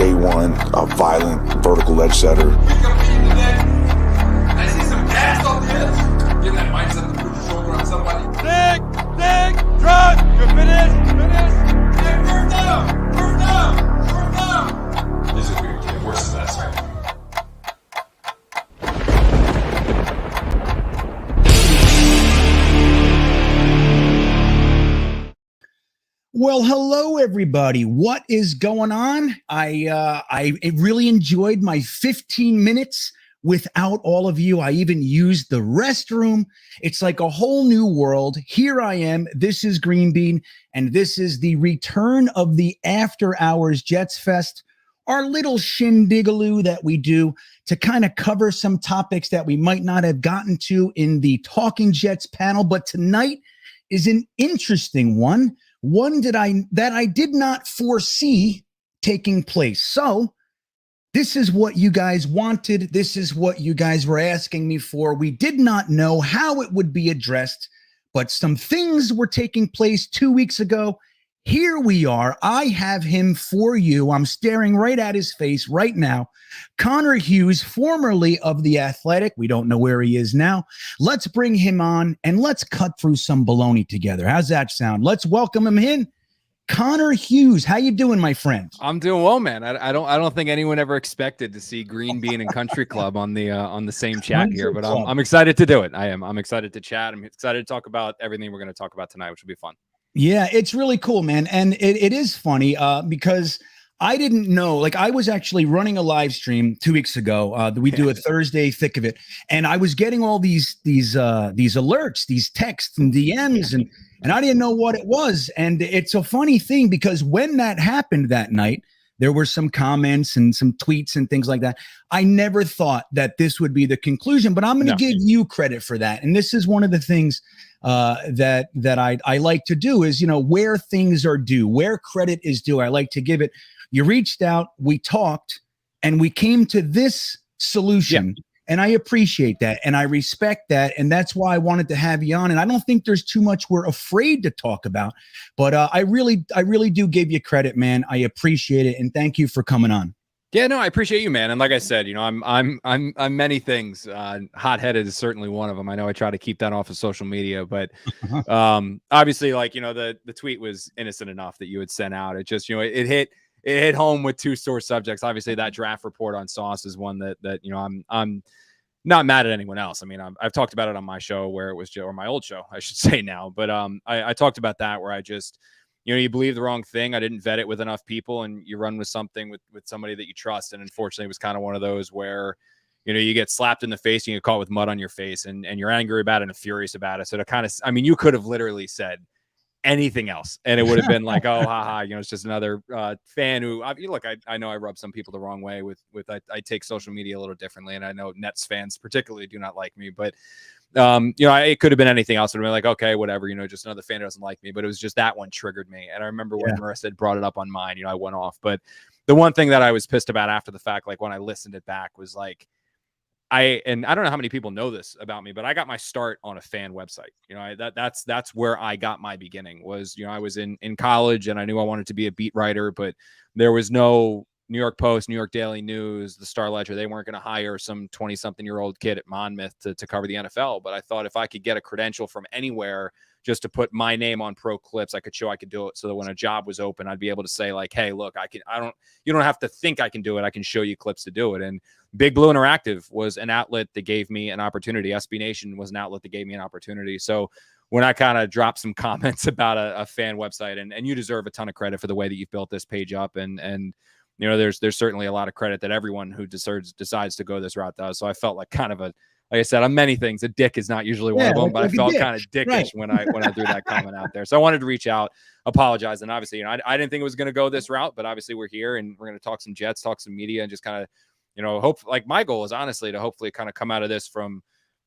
day one, a violent vertical ledge setter. I see some gas on this. Get that mindset to put your shoulder on somebody. Dig, drop. You're finished. Hey, burn down. This is a weird kid. Worse than that, sorry. Well, hello, everybody. What is going on? I really enjoyed my 15 minutes without all of you. I even used the restroom. It's like a whole new world. Here I am. This is GreenBean, and this is the return of the After Hours Jets Fest, our little shindigaloo that we do to kind of cover some topics that we might not have gotten to in the Talking Jets panel. But tonight is an interesting one that I did not foresee taking place. So this is what you guys wanted. This is what you guys were asking me for. We did not know how it would be addressed, but some things were taking place 2 weeks ago. Here we are. I have him for you. I'm staring right at his face right now. Connor Hughes, formerly of The Athletic. We don't know where he is now. Let's bring him on and let's cut through some baloney together. How's that sound? Let's welcome him in. Connor Hughes, how you doing, my friend? I'm doing well, man. I don't think anyone ever expected to see GreenBean and Country Club on the same chat here, but I'm excited to do it. I'm excited to chat. I'm excited to talk about everything we're going to talk about tonight, which will be fun. Yeah, it's really cool, man. And it is funny because I didn't know, like I was actually running a live stream 2 weeks ago. We do a Thursday thick of it. And I was getting all these alerts, these texts and DMs, and I didn't know what it was. And it's a funny thing because when that happened that night, there were some comments and some tweets and things like that. I never thought that this would be the conclusion, but I'm going to give you credit for that. And this is one of the things that I like to do is, where things are due, where credit is due. I like to give it. You reached out, we talked, and we came to this solution. Yeah. And I appreciate that. And I respect that. And that's why I wanted to have you on. And I don't think there's too much we're afraid to talk about, but I really do give you credit, man. I appreciate it. And thank you for coming on. Yeah, no, I appreciate you, man. And like I said, I'm many things. Hot-headed is certainly one of them. I know I try to keep that off of social media, but obviously, like, the tweet was innocent enough that you had sent out. It just, it hit home with two sore subjects. Obviously, that draft report on Sauce is one that I'm not mad at anyone else. I mean, I've talked about it on my show where it was, or my old show, I should say now. But I talked about that where I just, you believe the wrong thing. I didn't vet it with enough people, and you run with something with somebody that you trust. And unfortunately, it was kind of one of those where, you get slapped in the face, and you get caught with mud on your face, and you're angry about it and furious about it. So to kind of, I mean, you could have literally said anything else, and it would have been like, oh, haha, it's just another fan who, look, I know I rub some people the wrong way with I take social media a little differently, and I know Nets fans particularly do not like me, but it could have been anything else. It would have been like, okay, whatever, just another fan who doesn't like me, but it was just that one triggered me. And I remember when Marissa had brought it up on mine, I went off. But the one thing that I was pissed about after the fact, like when I listened it back, was like, and I don't know how many people know this about me, but I got my start on a fan website. That's where I got my beginning was, I was in college, and I knew I wanted to be a beat writer, but there was no New York Post, New York Daily News, the Star Ledger. They weren't going to hire some 20-something-year-old kid at Monmouth to cover the NFL. But I thought if I could get a credential from anywhere just to put my name on pro clips, I could show I could do it. So that when a job was open, I'd be able to say like, hey, look, you don't have to think I can do it. I can show you clips to do it. And Big Blue Interactive was an outlet that gave me an opportunity. SB Nation was an outlet that gave me an opportunity. So when I kind of dropped some comments about a fan website, and you deserve a ton of credit for the way that you've built this page up, and there's certainly a lot of credit that everyone who decides to go this route does. So I felt like kind of like I said, on many things, a dick is not usually one of them, but I felt kind of dickish when I threw that comment out there. So I wanted to reach out, apologize. And obviously, I didn't think it was going to go this route, but obviously we're here and we're going to talk some Jets, talk some media, and just kind of, hope, like my goal is honestly to hopefully kind of come out of this from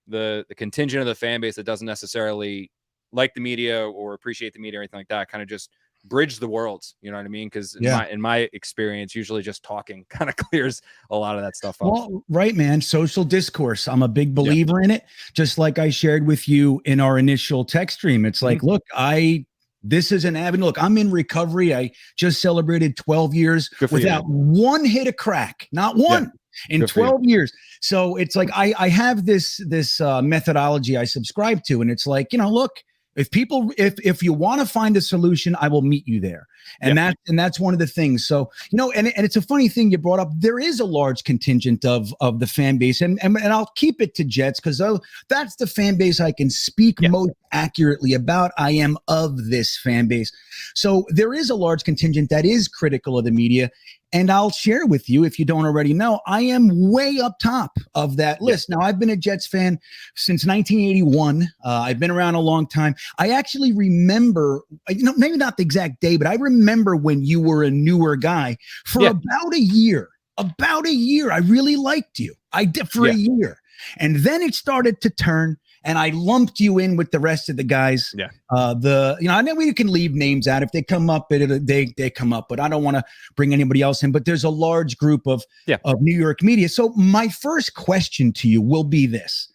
the contingent of the fan base that doesn't necessarily like the media or appreciate the media or anything like that, kind of just bridge the worlds, you know what I mean? Because in my experience, usually just talking kind of clears a lot of that stuff up. Well, right, man. Social discourse. I'm a big believer in it. Just like I shared with you in our initial text stream. It's like, look, I This is an avenue. Look, I'm in recovery. I just celebrated 12 years without one hit of crack, not one in 12 years. So it's like I have this methodology I subscribe to, and it's like, look, if you want to find a solution, I will meet you there. And that's one of the things. So, and it's a funny thing you brought up. There is a large contingent of the fan base, and I'll keep it to Jets because that's the fan base I can speak most accurately about. I am of this fan base. So there is a large contingent that is critical of the media. And I'll share with you, if you don't already know, I am way up top of that list. Now, I've been a Jets fan since 1981. I've been around a long time. I actually remember, maybe not the exact day, but I remember when you were a newer guy for about a year. I really liked you. I did for a year. And then it started to turn. And I lumped you in with the rest of the guys. I know we can leave names out if they come up. They come up, but I don't want to bring anybody else in. But there's a large group of New York media. So my first question to you will be this: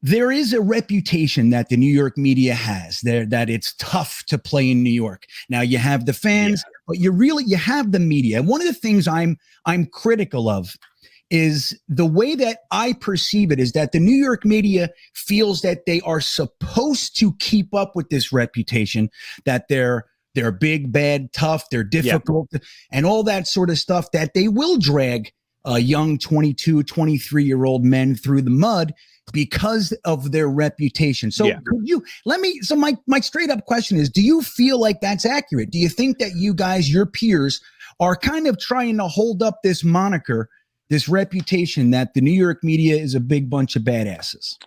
there is a reputation that the New York media has there that it's tough to play in New York. Now you have the fans, but you have the media. And one of the things I'm critical of is the way that I perceive it is that the New York media feels that they are supposed to keep up with this reputation, that they're big, bad, tough, they're difficult, and all that sort of stuff, that they will drag young 22, 23-year-old men through the mud because of their reputation. So my straight up question is, do you feel like that's accurate? Do you think that you guys, your peers, are kind of trying to hold up this moniker, this reputation that the New York media is a big bunch of badasses?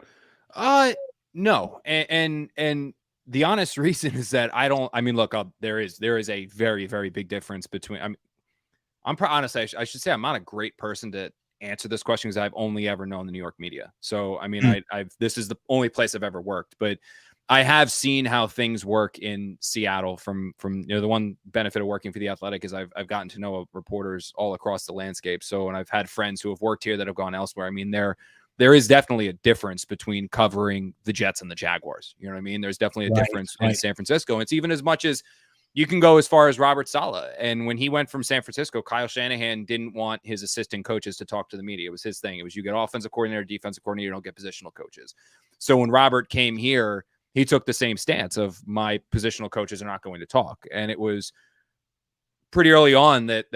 No. And the honest reason is that look, there is a very, very big difference between, honestly, I should say I'm not a great person to answer this question because I've only ever known the New York media. So, this is the only place I've ever worked, but I have seen how things work in Seattle from the one benefit of working for The Athletic is I've gotten to know reporters all across the landscape. So, and I've had friends who have worked here that have gone elsewhere. There is definitely a difference between covering the Jets and the Jaguars. You know what I mean? There's definitely a difference in San Francisco. It's even as much as you can go as far as Robert Saleh. And when he went from San Francisco, Kyle Shanahan didn't want his assistant coaches to talk to the media. It was his thing. It was, you get offensive coordinator, defensive coordinator, you don't get positional coaches. So when Robert came here, he took the same stance of my positional coaches are not going to talk. And it was pretty early on that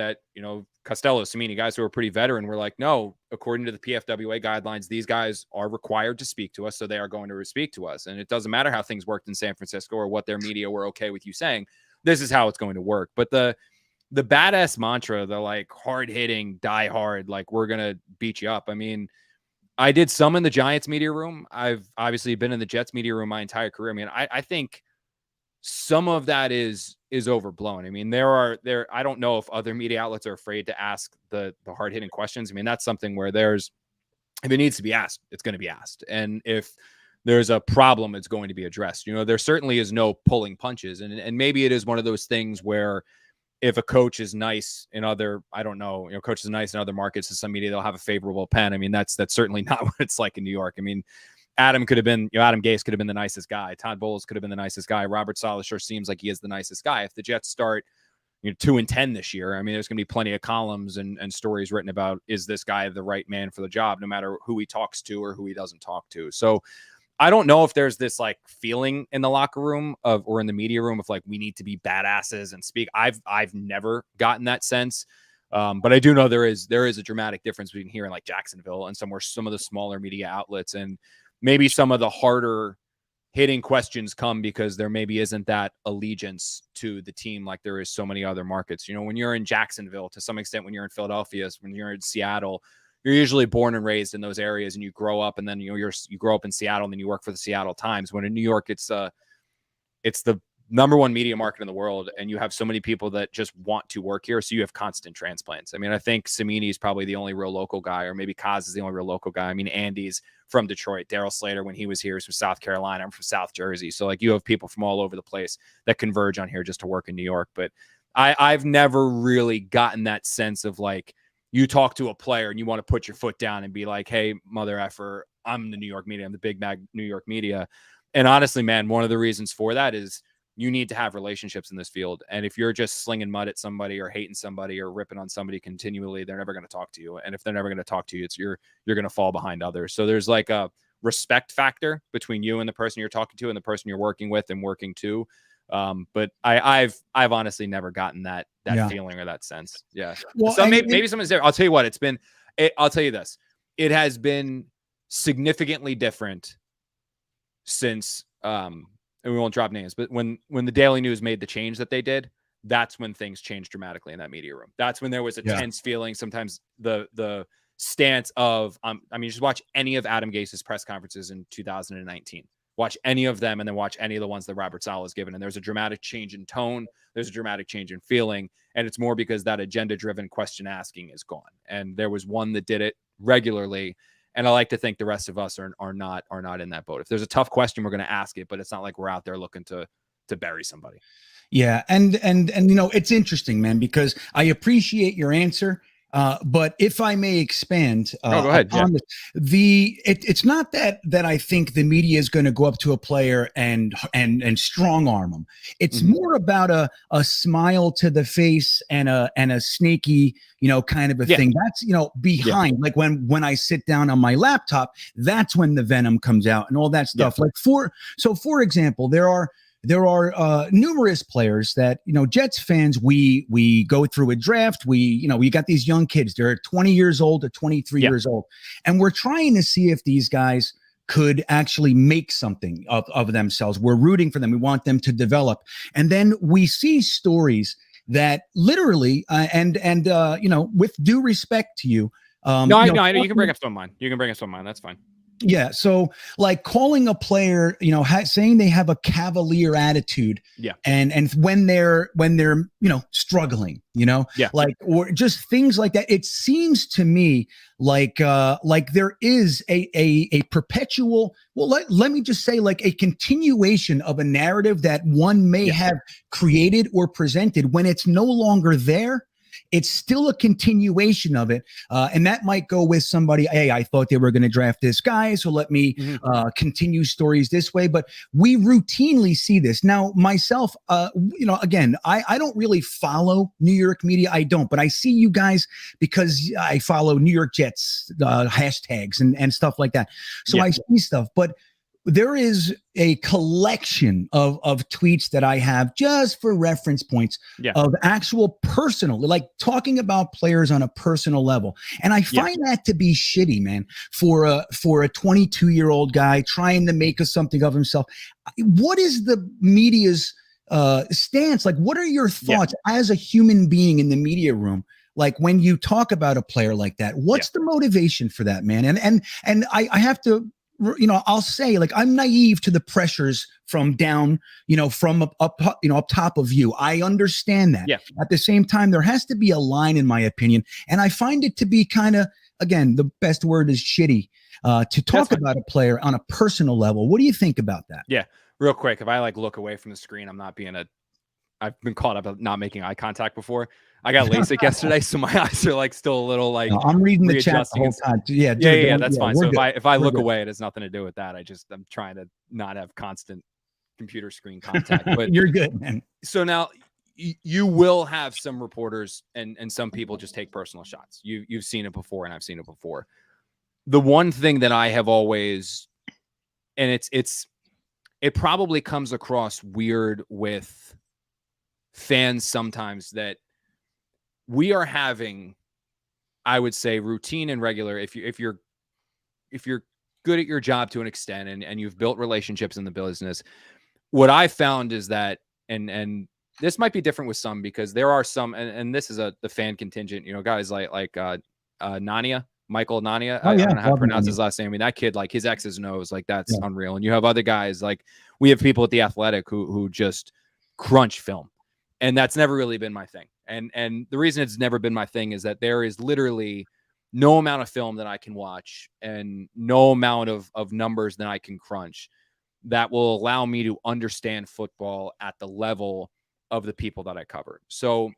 Costello, Cimini, guys who were pretty veteran were like, no, according to the PFWA guidelines, these guys are required to speak to us. So they are going to speak to us. And it doesn't matter how things worked in San Francisco or what their media were okay with you saying. This is how it's going to work. But the badass mantra, the like hard hitting, die hard, like we're going to beat you up. I did some in the Giants media room. I've obviously been in the Jets media room my entire career. I think some of that is overblown. I don't know if other media outlets are afraid to ask the hard hitting questions. That's something where if it needs to be asked, it's going to be asked. And if there's a problem, it's going to be addressed. There certainly is no pulling punches. And maybe it is one of those things where if a coach is nice in other, coaches are nice in other markets to some media, they'll have a favorable pen. That's certainly not what it's like in New York. Adam Gase could have been the nicest guy. Todd Bowles could have been the nicest guy. Robert Saleh sure seems like he is the nicest guy. If the Jets start 2-10 this year, there's going to be plenty of columns and stories written about, is this guy the right man for the job, no matter who he talks to or who he doesn't talk to. So I don't know if there's this like feeling in the locker room or in the media room of like, we need to be badasses and speak. I've never gotten that sense. But I do know there is a dramatic difference between here and like Jacksonville and some of the smaller media outlets, and maybe some of the harder hitting questions come because there maybe isn't that allegiance to the team like there is so many other markets. When you're in Jacksonville, to some extent, when you're in Philadelphia, when you're in Seattle, you're usually born and raised in those areas, and you grow up, and then you grow up in Seattle, and then you work for the Seattle Times. When in New York, it's the number one media market in the world, and you have so many people that just want to work here, so you have constant transplants. I think Cimini is probably the only real local guy, or maybe Kaz is the only real local guy. Andy's from Detroit. Daryl Slater, when he was here, was from South Carolina. I'm from South Jersey. So like you have people from all over the place that converge on here just to work in New York. But I've never really gotten that sense of like, you talk to a player and you want to put your foot down and be like, hey, mother effer, I'm the New York media. I'm the big mag New York media. And honestly, man, one of the reasons for that is you need to have relationships in this field. And if you're just slinging mud at somebody or hating somebody or ripping on somebody continually, they're never going to talk to you. And if they're never going to talk to you, you're going to fall behind others. So there's like a respect factor between you and the person you're talking to and the person you're working with and working to. But I've honestly never gotten that feeling or that sense. Yeah. Well, so maybe someone's there. I'll tell you what, I'll tell you this. It has been significantly different since, and we won't drop names, but when the Daily News made the change that they did, that's when things changed dramatically in that media room. That's when there was a tense feeling. Sometimes the stance of, just watch any of Adam Gase's press conferences in 2019. Watch any of them and then watch any of the ones that Robert Saleh has given. And there's a dramatic change in tone. There's a dramatic change in feeling. And it's more because that agenda-driven question asking is gone. And there was one that did it regularly. And I like to think the rest of us are not in that boat. If there's a tough question, we're going to ask it, but it's not like we're out there looking to bury somebody. Yeah. And it's interesting, man, because I appreciate your answer. But if I may expand, go ahead. It's not that I think the media is going to go up to a player and strong arm them. It's more about a smile to the face and a snaky, kind of a thing. That's, behind, like when I sit down on my laptop, that's when the venom comes out and all that stuff. Like for example, there are numerous players that, Jets fans, we go through a draft. We got these young kids. They're 20 years old to 23 years old. And we're trying to see if these guys could actually make something of themselves. We're rooting for them. We want them to develop. And then we see stories that literally, with due respect to you. I know. You can bring up some of mine. That's fine. Yeah. So like calling a player, saying they have a cavalier attitude. Yeah. And when they're, struggling, or just things like that. It seems to me like there is a perpetual, let me just say, like a continuation of a narrative that one may have created or presented. When it's no longer there, it's still a continuation of it. And that might go with somebody, hey, I thought they were going to draft this guy, so let me continue stories this way. But we routinely see this. Now, myself, again, I don't really follow New York media. I don't. But I see you guys because I follow New York Jets hashtags and stuff like that. So I see stuff. But there is a collection of tweets that I have just for reference points of actual personal, like talking about players on a personal level. And I find that to be shitty, man, for a 22-year-old guy trying to make something of himself. What is the media's stance? Like, what are your thoughts as a human being in the media room? Like when you talk about a player like that, what's the motivation for that, man? And I have to, I'll say, like, I'm naive to the pressures from down, from up top of you. I understand that. Yeah. At the same time, there has to be a line, in my opinion. And I find it to be kind of, again, the best word is shitty, to talk about a player on a personal level. What do you think about that? Yeah. Real quick. If I look away from the screen, I've been caught up not making eye contact before. I got LASIK yesterday, so my eyes are still a little like. No, I'm reading the chat the whole time. Yeah, that's fine. So if I look away, it has nothing to do with that. I'm trying to not have constant computer screen contact. But you're good, man. So now you will have some reporters and some people just take personal shots. You've seen it before, and I've seen it before. The one thing that I have always, and it probably comes across weird with fans sometimes, that we are having, I would say, routine and regular. If you're good at your job to an extent and you've built relationships in the business, what I found is that, and this might be different with some, because there are some, and this is the fan contingent, guys like Nania, Michael Nania. I don't know how to pronounce his last name. I mean, that kid, like his X's nose, like that's unreal. And you have other guys, like we have people at The Athletic who just crunch film. And that's never really been my thing. And the reason it's never been my thing is that there is literally no amount of film that I can watch and no amount of numbers that I can crunch that will allow me to understand football at the level of the people that I cover. So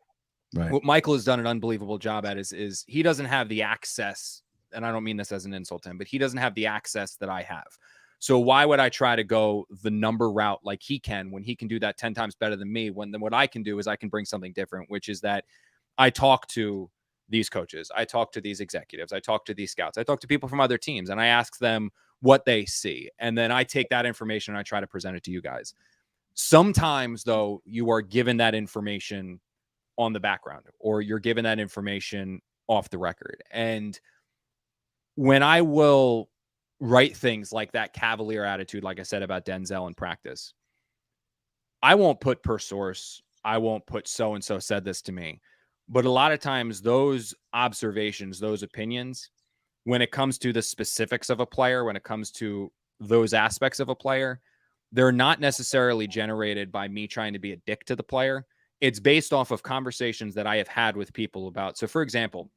what Michael has done an unbelievable job at is he doesn't have the access, and I don't mean this as an insult to him, but he doesn't have the access that I have. So why would I try to go the number route like he can when he can do that 10 times better than me? When then what I can do is I can bring something different, which is that I talk to these coaches, I talk to these executives, I talk to these scouts, I talk to people from other teams, and I ask them what they see. And then I take that information and I try to present it to you guys. Sometimes, though, you are given that information on the background, or you're given that information off the record. And when I will write things like that cavalier attitude, like I said about Denzel in practice, I won't put per source. I won't put so-and-so said this to me. But a lot of times those observations, those opinions, when it comes to the specifics of a player, when it comes to those aspects of a player, they're not necessarily generated by me trying to be a dick to the player. It's based off of conversations that I have had with people about. So, for example,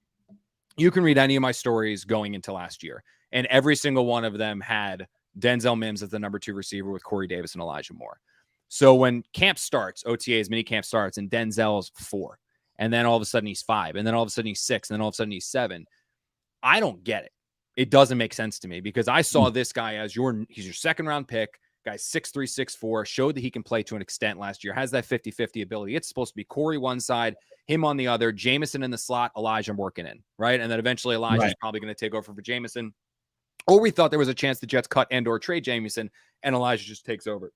you can read any of my stories going into last year, and every single one of them had Denzel Mims as the number 2 receiver with Corey Davis and Elijah Moore. So when camp starts, OTA's mini camp starts, and Denzel's 4, and then all of a sudden he's 5, and then all of a sudden he's 6, and then all of a sudden he's 7, I don't get it. It doesn't make sense to me, because I saw this guy as he's your second round pick. Guy's 6'3", 6'4", showed that he can play to an extent last year, has that 50-50 ability. It's supposed to be Corey one side, him on the other, Jameson in the slot, Elijah working in, right? And then eventually Elijah's probably going to take over for Jameson. Or we thought there was a chance the Jets cut and or trade Jameson, and Elijah just takes over.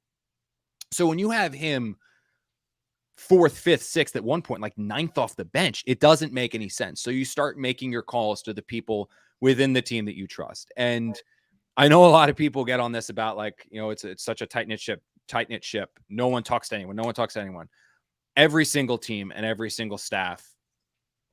So when you have him 4th, 5th, 6th, at one point, like 9th off the bench, it doesn't make any sense. So you start making your calls to the people within the team that you trust. And I know a lot of people get on this about, like, you know, it's such a tight-knit ship. No one talks to anyone. Every single team and every single staff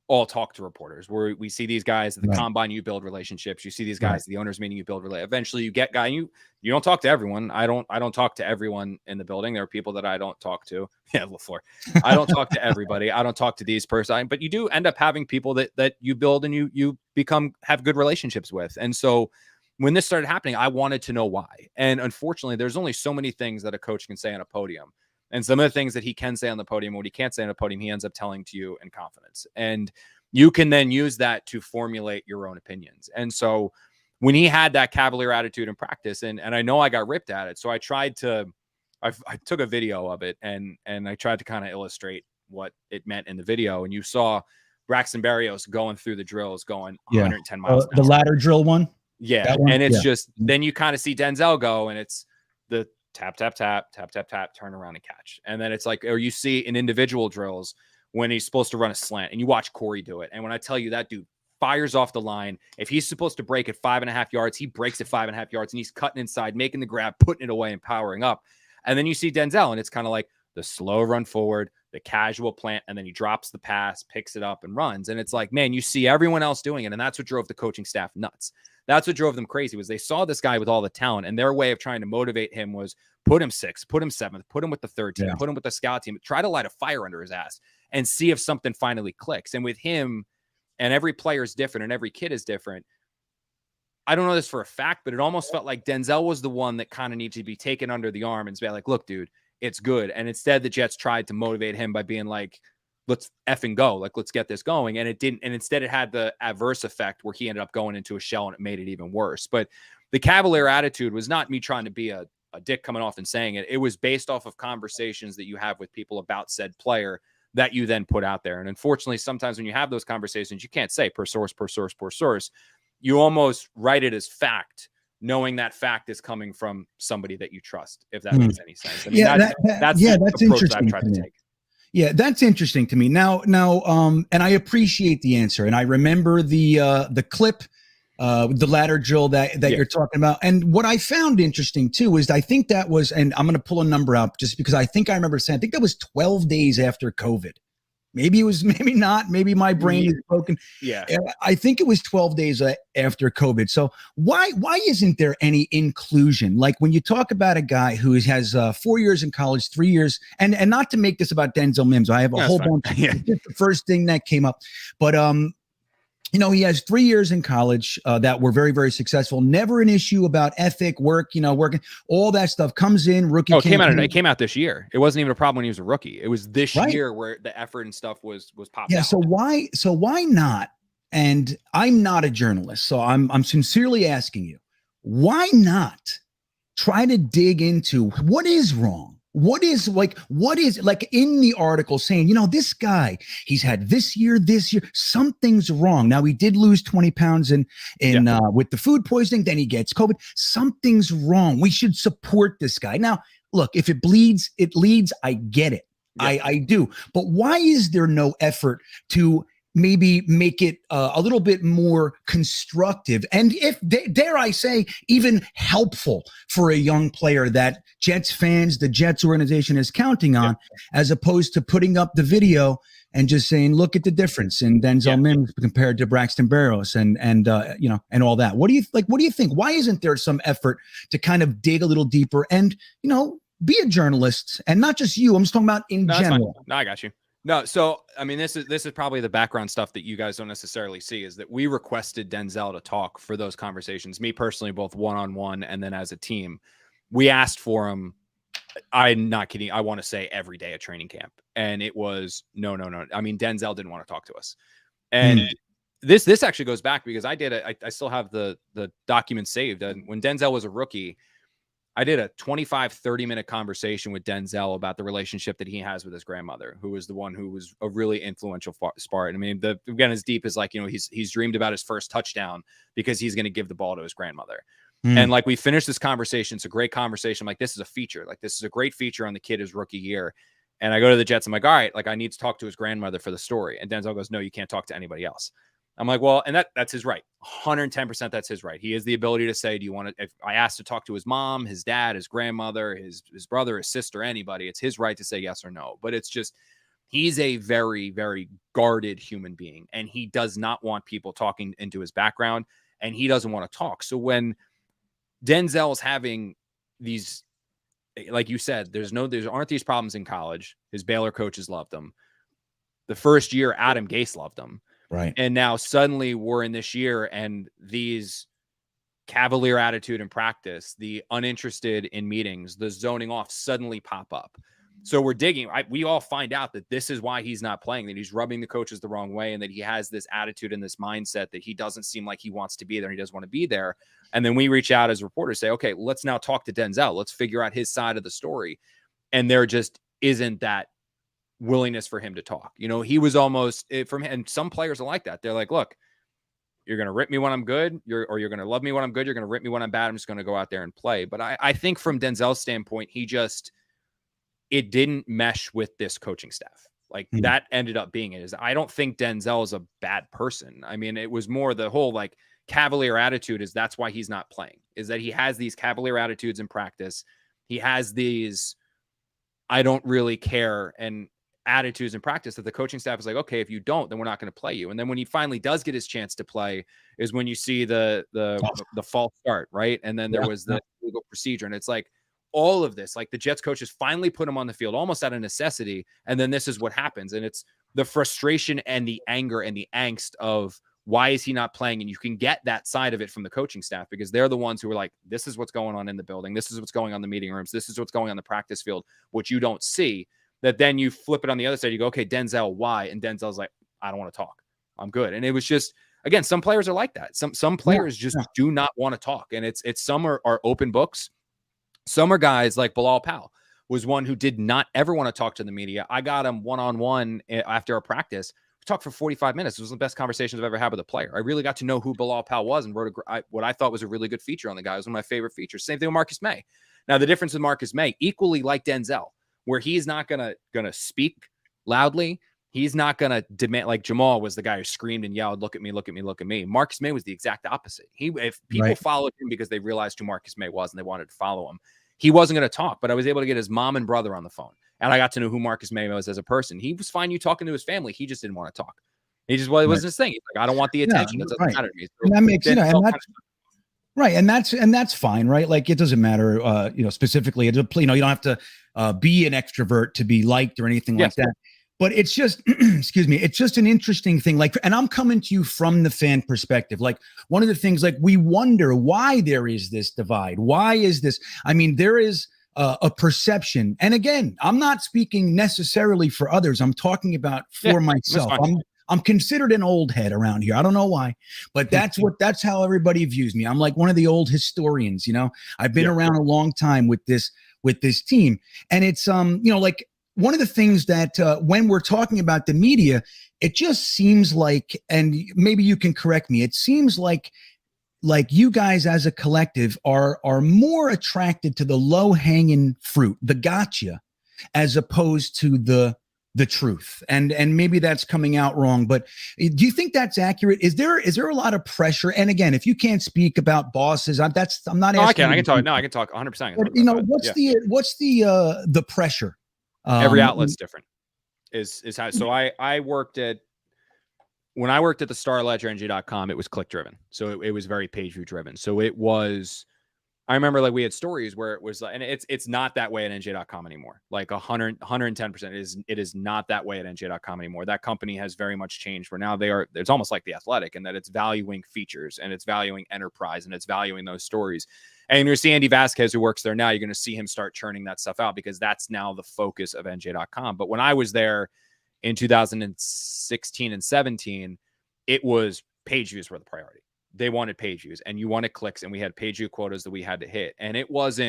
all talk to reporters. Where we see these guys at the combine, you build relationships. You see these guys at the owners meeting, you build relationships. Eventually you get you don't talk to everyone. I don't talk to everyone in the building. There are people that I don't talk to. Yeah, LaFleur. I don't talk to everybody. I don't talk to these person, but you do end up having people that you build and you have good relationships with. And so when this started happening, I wanted to know why. And unfortunately, there's only so many things that a coach can say on a podium. And some of the things that he can say on the podium, what he can't say on a podium, he ends up telling to you in confidence. And you can then use that to formulate your own opinions. And so when he had that cavalier attitude in practice, and I know I got ripped at it, so I took a video of it, and I tried to kind of illustrate what it meant in the video. And you saw Braxton Berrios going through the drills, going 110 miles an hour. The ladder drill one? Yeah, and it's just, then you kind of see Denzel go, and it's the tap, tap, tap, tap, tap, tap, turn around and catch. And then it's like, or you see in individual drills when he's supposed to run a slant, and you watch Corey do it. And when I tell you that dude fires off the line, if he's supposed to break at 5.5 yards, he breaks at 5.5 yards, and he's cutting inside, making the grab, putting it away, and powering up. And then you see Denzel, and it's kind of like the slow run forward, the casual plant, and then he drops the pass, picks it up, and runs. And it's like, man, you see everyone else doing it, and that's what drove the coaching staff nuts. That's what drove them crazy, was they saw this guy with all the talent, and their way of trying to motivate him was put him 6th, put him 7th, put him with the 3rd team, put him with the scout team, try to light a fire under his ass and see if something finally clicks. And with him, and every player is different and every kid is different, I don't know this for a fact, but it almost felt like Denzel was the one that kind of needed to be taken under the arm and be like, look, dude, it's good. And instead the Jets tried to motivate him by being like, let's effing go. Like, let's get this going. And it didn't. And instead it had the adverse effect where he ended up going into a shell, and it made it even worse. But the cavalier attitude was not me trying to be a dick coming off and saying it. It was based off of conversations that you have with people about said player that you then put out there. And unfortunately, sometimes when you have those conversations, you can't say per source. You almost write it as fact, knowing that fact is coming from somebody that you trust, if that makes any sense. I mean, that's the approach that I've tried to take. Yeah, that's interesting to me. Now, and I appreciate the answer. And I remember the clip, the ladder drill that you're talking about. And what I found interesting too is I think that was, and I'm going to pull a number out just because I think I remember saying, I think that was 12 days after COVID. Maybe it was, maybe not. Maybe my brain is broken. Yeah, I think it was 12 days after COVID. So why isn't there any inclusion? Like when you talk about a guy who has 4 years in college, 3 years, and not to make this about Denzel Mims, I have a whole bunch. Just the first thing that came up, but you know, he has 3 years in college that were very, very successful. Never an issue about ethic, work, working, all that stuff comes in. Rookie. It came out this year. It wasn't even a problem when he was a rookie. It was this year where the effort and stuff was popping. Yeah. out. So why not? And I'm not a journalist, so I'm sincerely asking you, why not try to dig into what is wrong. What is like in the article saying, this guy, he's had this year, something's wrong. Now he did lose 20 pounds with the food poisoning, then he gets COVID. Something's wrong. We should support this guy. Now, look, if it bleeds, it leads. I get it. Yeah. I do. But why is there no effort to maybe make it a little bit more constructive and, if dare I say, even helpful for a young player that Jets fans, the Jets organization is counting on, as opposed to putting up the video and just saying, look at the difference in Denzel Mims compared to Braxton Berrios and all that. What do you think? Why isn't there some effort to kind of dig a little deeper and, be a journalist, and not just you? I'm just talking about in general. No, I got you. No, so I mean, this is probably the background stuff that you guys don't necessarily see, is that we requested Denzel to talk for those conversations. Me personally, both one-on-one and then as a team, we asked for him. I'm not kidding. I want to say every day at training camp, and it was no. I mean, Denzel didn't want to talk to us, and this actually goes back because I did it. I still have the documents saved, and when Denzel was a rookie, I did a 30-minute conversation with Denzel about the relationship that he has with his grandmother, who was the one who was a really influential part. I mean, again, as deep as he's dreamed about his first touchdown because he's going to give the ball to his grandmother. And we finished this conversation. It's a great conversation. This is a feature. This is a great feature on the kid his rookie year. And I go to the Jets. I'm like, all right, I need to talk to his grandmother for the story. And Denzel goes, no, you can't talk to anybody else. I'm like, well, and that's his right. 110% that's his right. He has the ability to say, do you want to, if I asked to talk to his mom, his dad, his grandmother, his brother, his sister, anybody, it's his right to say yes or no. But it's just, he's a very, very guarded human being, and he does not want people talking into his background, and he doesn't want to talk. So when Denzel's having these, like you said, there aren't these problems in college. His Baylor coaches loved him. The first year, Adam Gase loved him. Right. And now suddenly we're in this year, and these cavalier attitude in practice, the uninterested in meetings, the zoning off suddenly pop up. So we're digging. We all find out that this is why he's not playing, that he's rubbing the coaches the wrong way, and that he has this attitude and this mindset that he doesn't seem like he wants to be there. He doesn't want to be there. And then we reach out as reporters, say, okay, let's now talk to Denzel. Let's figure out his side of the story. And there just isn't that willingness for him to talk. He was almost and some players are like that. They're like, look, you're going to rip me when I'm good, you're going to love me when I'm good, you're going to rip me when I'm bad, I'm just going to go out there and play. But I think from Denzel's standpoint, it didn't mesh with this coaching staff. That ended up being it. I don't think Denzel is a bad person. I mean, it was more the whole cavalier attitude is that's why he's not playing, is that he has these cavalier attitudes in practice. He has these I don't really care and attitudes in practice that the coaching staff is like, okay, if you don't, then we're not going to play you. And then when he finally does get his chance to play is when you see the false start, right? And then there was the legal procedure. And it's all of this, the Jets coaches finally put him on the field almost out of necessity. And then this is what happens. And it's the frustration and the anger and the angst of why is he not playing? And you can get that side of it from the coaching staff because they're the ones who are like, this is what's going on in the building. This is what's going on in the meeting rooms. This is what's going on in the practice field, which you don't see. That then you flip it on the other side. You go, okay, Denzel, why? And Denzel's like, I don't want to talk. I'm good. And it was just, again, some players are like that. Some players just do not want to talk. And it's some are open books. Some are guys like Bilal Powell was one who did not ever want to talk to the media. I got him one-on-one after our practice. We talked for 45 minutes. It was the best conversations I've ever had with a player. I really got to know who Bilal Powell was and wrote what I thought was a really good feature on the guy. It was one of my favorite features. Same thing with Marcus May. Now, the difference with Marcus May, equally like Denzel, where he's not gonna speak loudly. He's not gonna demand, like Jamal was the guy who screamed and yelled, look at me, look at me, look at me. Marcus May was the exact opposite. If people followed him because they realized who Marcus May was and they wanted to follow him, he wasn't going to talk, but I was able to get his mom and brother on the phone. And I got to know who Marcus May was as a person. He was fine you talking to his family. He just didn't want to talk. He just, it was his thing. He's like, I don't want the attention. That doesn't matter to me. So and that makes, right. And that's fine, right? It doesn't matter, specifically, you don't have to be an extrovert to be liked or anything like that. But it's just, excuse me, it's just an interesting thing. And I'm coming to you from the fan perspective. One of the things, we wonder why there is this divide. Why is this? I mean, there is a perception. And again, I'm not speaking necessarily for others. I'm talking about for myself. I'm considered an old head around here. I don't know why, but that's how everybody views me. I'm like one of the old historians, you know. I've been around a long time with this team. And it's like one of the things that when we're talking about the media, it just seems like, and maybe you can correct me, it seems like you guys as a collective are more attracted to the low-hanging fruit, the gotcha, as opposed to the truth. And maybe that's coming out wrong, but do you think that's accurate? Is there a lot of pressure? And again, if you can't speak about bosses, I'm not asking. I can talk. No, I can talk 100%. But, you know, what's the pressure? Every outlet's different. Is how. So I worked at. When I worked at the Star Ledger NJ.com, it was click driven. So it was very page view driven. So it was, I remember like we had stories where it was like, and it's not that way at NJ.com anymore. Like 110%. It is not that way at NJ.com anymore. That company has very much changed where now it's almost like The Athletic in that it's valuing features and it's valuing enterprise and it's valuing those stories. And you're seeing Andy Vasquez, who works there now, you're going to see him start churning that stuff out because that's now the focus of NJ.com. But when I was there, in 2016 and 17, it was page views were the priority. They wanted page views and you wanted clicks, and we had page view quotas that we had to hit. And it was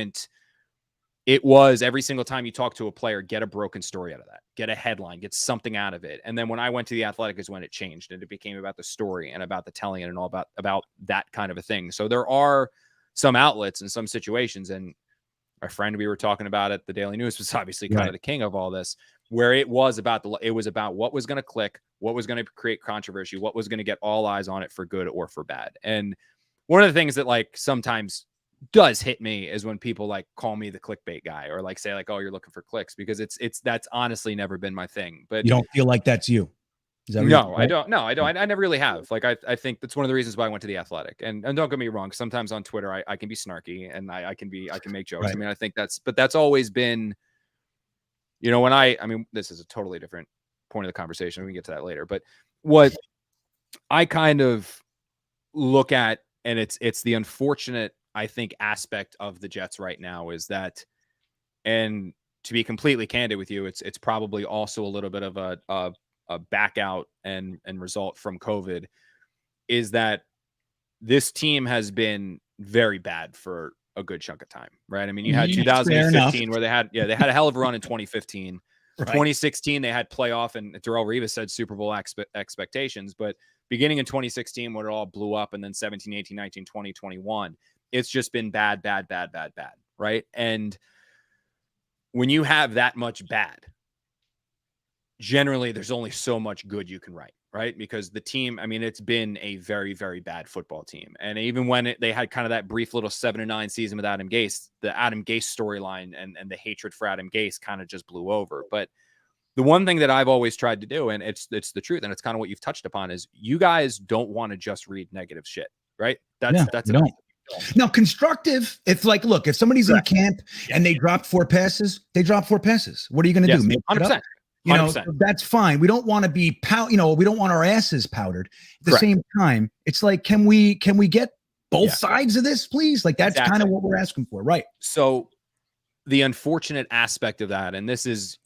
every single time you talk to a player, get a broken story out of that, get a headline, get something out of it. And then when I went to The Athletic is when it changed and it became about the story and about the telling it and all about that kind of a thing. So there are some outlets and some situations, and our friend we were talking about at the Daily News was obviously kind of the king of all this, where it was about what was going to click, what was going to create controversy, what was going to get all eyes on it for good or for bad. And one of the things that like sometimes does hit me is when people like call me the clickbait guy or like say like, oh, you're looking for clicks, because that's honestly never been my thing. But you don't feel like that's you. No, I don't. No, I don't. I never really have. Like, I think that's one of the reasons why I went to The Athletic. And don't get me wrong. Sometimes on Twitter, I can be snarky and I can make jokes. Right. I mean, I think that's always been, you know, when I mean, this is a totally different point of the conversation. We can get to that later. But what I kind of look at, and it's the unfortunate, I think, aspect of the Jets right now is that, and to be completely candid with you, it's probably also a little bit of a back out and result from COVID, is that this team has been very bad for a good chunk of time, right? I mean, you had 2015 where they had a hell of a run in 2015. Right. 2016, they had playoff, and Darrelle Revis said Super Bowl expectations, but beginning in 2016 when it all blew up, and then 17, 18, 19, 20, 21, it's just been bad, right? And when you have that much bad, generally there's only so much good you can write, right? Because the team, I mean, it's been a very, very bad football team. And even when they had kind of that brief little 7-9 season with Adam Gase, the Adam Gase storyline and the hatred for Adam Gase kind of just blew over. But the one thing that I've always tried to do, and it's the truth, and it's kind of what you've touched upon, is you guys don't want to just read negative shit, right? That's enough. Now, constructive, it's like, look, if somebody's in camp and they dropped 4 passes, they drop 4 passes. What are you going to do? Make 100%. It up? You know, that's fine. We don't want to be we don't want our asses powdered. At the same time, it's like, can we get both sides of this, please? Like, that's kind of what we're asking for, right? So the unfortunate aspect of that, and this is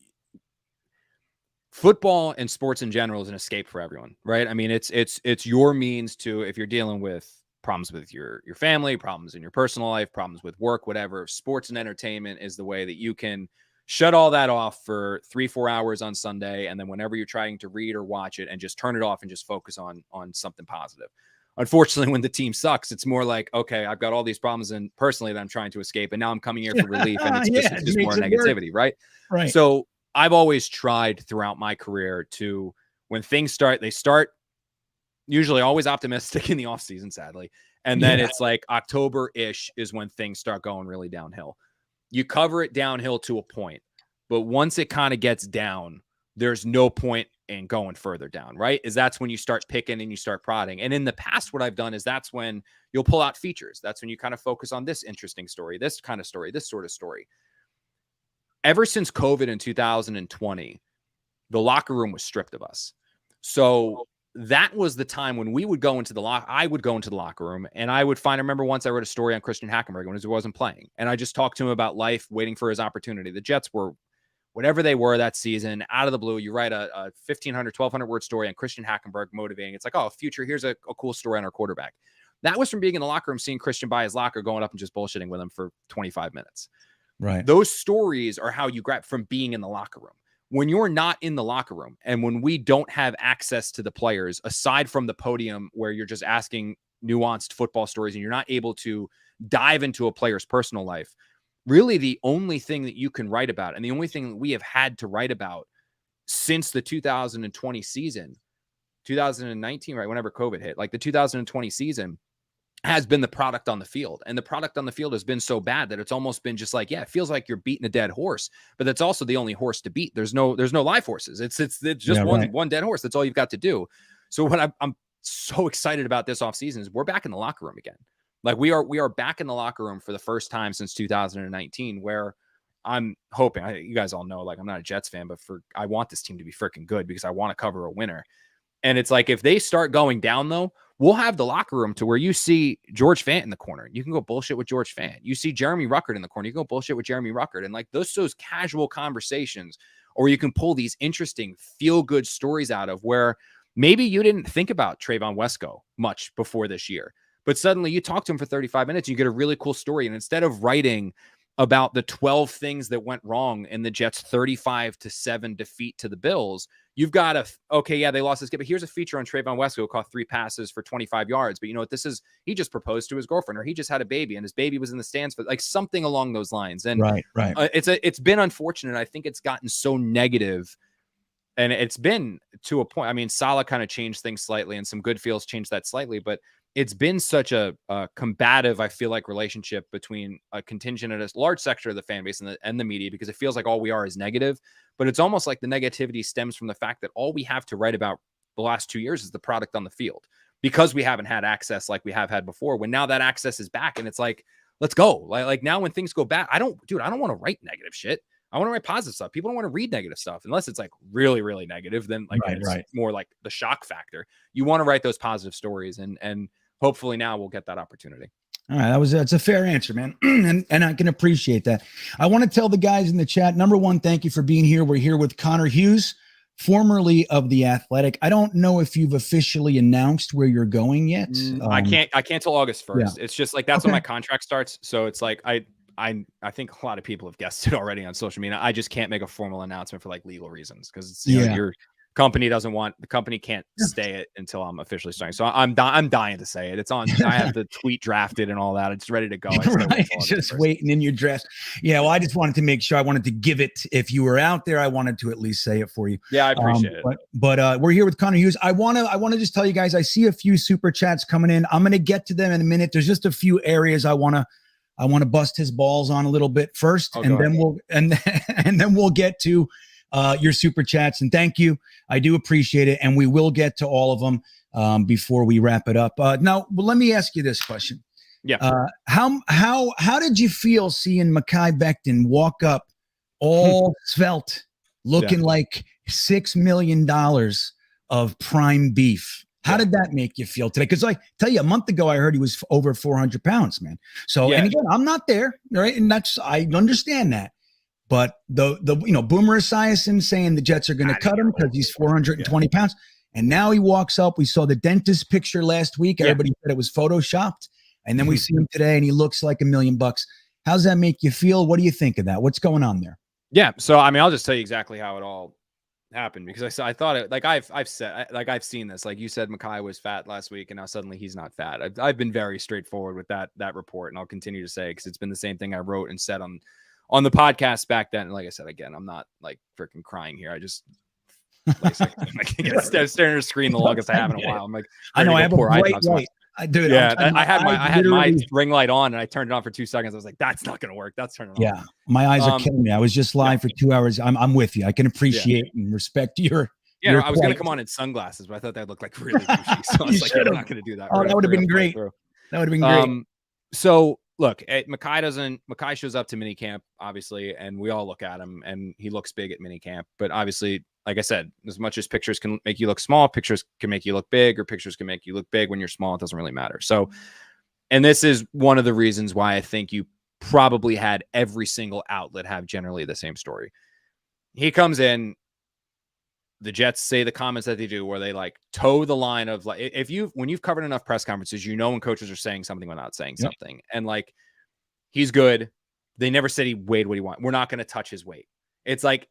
football and sports in general, is an escape for everyone, right? I mean, it's your means to, if you're dealing with problems with your family, problems in your personal life, problems with work, whatever, sports and entertainment is the way that you can shut all that off for 3-4 hours on Sunday. And then whenever you're trying to read or watch it, and just turn it off and just focus on something positive. Unfortunately, when the team sucks, it's more like, okay, I've got all these problems and personally that I'm trying to escape, and now I'm coming here for relief, and it's just more negativity, right? Right. So I've always tried throughout my career to, when things start, they start usually always optimistic in the off season, sadly. And then it's like October-ish is when things start going really downhill. You cover it downhill to a point, but once it kind of gets down, there's no point in going further down, right? That's when you start picking and you start prodding. And in the past, what I've done is that's when you'll pull out features. That's when you kind of focus on this interesting story, this kind of story, this sort of story. Ever since COVID in 2020, the locker room was stripped of us. So that was the time when we would go into I would go into the locker room, and I would find, I remember once I wrote a story on Christian Hackenberg when he wasn't playing, and I just talked to him about life, waiting for his opportunity. The Jets were whatever they were that season, out of the blue, you write a 1,500, 1,200 word story on Christian Hackenberg motivating. It's like, oh, future, here's a cool story on our quarterback. That was from being in the locker room, seeing Christian by his locker, going up and just bullshitting with him for 25 minutes. Right. Those stories are how you grab from being in the locker room. When you're not in the locker room and when we don't have access to the players, aside from the podium where you're just asking nuanced football stories and you're not able to dive into a player's personal life, really the only thing that you can write about and the only thing that we have had to write about since the 2020 season, 2019, right, whenever COVID hit, like the 2020 season, has been the product on the field. And the product on the field has been so bad that it's almost been just like, yeah, it feels like you're beating a dead horse, but that's also the only horse to beat. There's no live horses. It's just one dead horse. That's all you've got to do. So what I'm so excited about this offseason is we're back in the locker room again. Like we are back in the locker room for the first time since 2019, where I'm hoping, you guys all know, like I'm not a Jets fan, but I want this team to be freaking good because I want to cover a winner. And it's like, if they start going down though, we'll have the locker room to where you see George Fant in the corner. You can go bullshit with George Fant. You see Jeremy Ruckert in the corner. You can go bullshit with Jeremy Ruckert. And like those casual conversations, or you can pull these interesting feel-good stories out of where maybe you didn't think about Trayvon Wesco much before this year, but suddenly you talk to him for 35 minutes, you get a really cool story. And instead of writing about the 12 things that went wrong in the Jets' 35-7 defeat to the Bills, you've got they lost this game, but here's a feature on Trayvon Wesco who caught 3 passes for 25 yards. But you know what this is? He just proposed to his girlfriend, or he just had a baby and his baby was in the stands for like something along those lines. And right. It's been unfortunate. I think it's gotten so negative, and it's been to a point. I mean, Salah kind of changed things slightly and some good feels changed that slightly, but it's been such a combative, I feel like, relationship between a contingent and a large sector of the fan base and the media, because it feels like all we are is negative. But it's almost like the negativity stems from the fact that all we have to write about the last 2 years is the product on the field, because we haven't had access like we have had before. When now that access is back, and it's like, let's go. Like now when things go bad, I don't want to write negative shit. I want to write positive stuff. People don't want to read negative stuff unless it's like really, really negative. Then like it's more like the shock factor. You want to write those positive stories, and hopefully now we'll get that opportunity. All right, that's a fair answer, man, and I can appreciate that. I want to tell the guys in the chat, number one, thank you for being here. We're here with Connor Hughes, formerly of The Athletic. I don't know if you've officially announced where you're going yet. I can't till August 1st. Yeah. It's just like that's when my contract starts. So it's like I think a lot of people have guessed it already on social media. I just can't make a formal announcement for like legal reasons, because it's your company can't stay it until I'm officially starting. So I'm dying to say it. It's on. I have the tweet drafted and all that. It's ready to go. Just waiting in your dress. Yeah. Well, I just wanted to make sure. I wanted to give it. If you were out there, I wanted to at least say it for you. Yeah, I appreciate it. But we're here with Connor Hughes. I want to just tell you guys, I see a few super chats coming in. I'm going to get to them in a minute. There's just a few areas I want to bust his balls on a little bit first, and then we'll get to your super chats. And thank you. I do appreciate it. And we will get to all of them before we wrap it up. Now, let me ask you this question. Yeah. How did you feel seeing Mekhi Becton walk up all svelte, looking like $6 million of prime beef? How did that make you feel today? Because I tell you, a month ago, I heard he was over 400 pounds, man. So, and again, I'm not there, right? And I understand that. But the Boomer Esiason saying the Jets are going to cut him because he's 420 pounds. And now he walks up. We saw the dentist picture last week. Everybody said it was photoshopped. And then we see him today and he looks like $1 million. How's that make you feel? What do you think of that? What's going on there? Yeah. So, I mean, I'll just tell you exactly how it all happened, because I thought it, like I've seen this, like you said, Mekhi was fat last week and now suddenly he's not fat. I've been very straightforward with that report. And I'll continue to say, because it's been the same thing I wrote and said on the podcast back then. And like I said, again, I'm not like freaking crying here. I just staring at the screen the longest I have in a while. I'm like, I know I have a bright light. Dude, yeah, I had my ring light on and I turned it on for 2 seconds. I was like, that's not going to work. That's turning on. Yeah. My eyes are killing me. I was just live for 2 hours. I'm with you. I can appreciate and respect your. Yeah, I was going to come on in sunglasses, but I thought that'd look like really douchey. So I was like, I'm not going to do that. Oh, that would have been great. That would have been great. So look, Mekhi shows up to minicamp, obviously, and we all look at him and he looks big at minicamp. But obviously, like I said, as much as pictures can make you look small, pictures can make you look big, or pictures can make you look big when you're small. It doesn't really matter. So, and this is one of the reasons why I think you probably had every single outlet have generally the same story. he comes in. The Jets say the comments that they do where they like toe the line of like, when you've covered enough press conferences, you know when coaches are saying something without saying something. And like, he's good. They never said he weighed what he wanted. We're not going to touch his weight. It's like,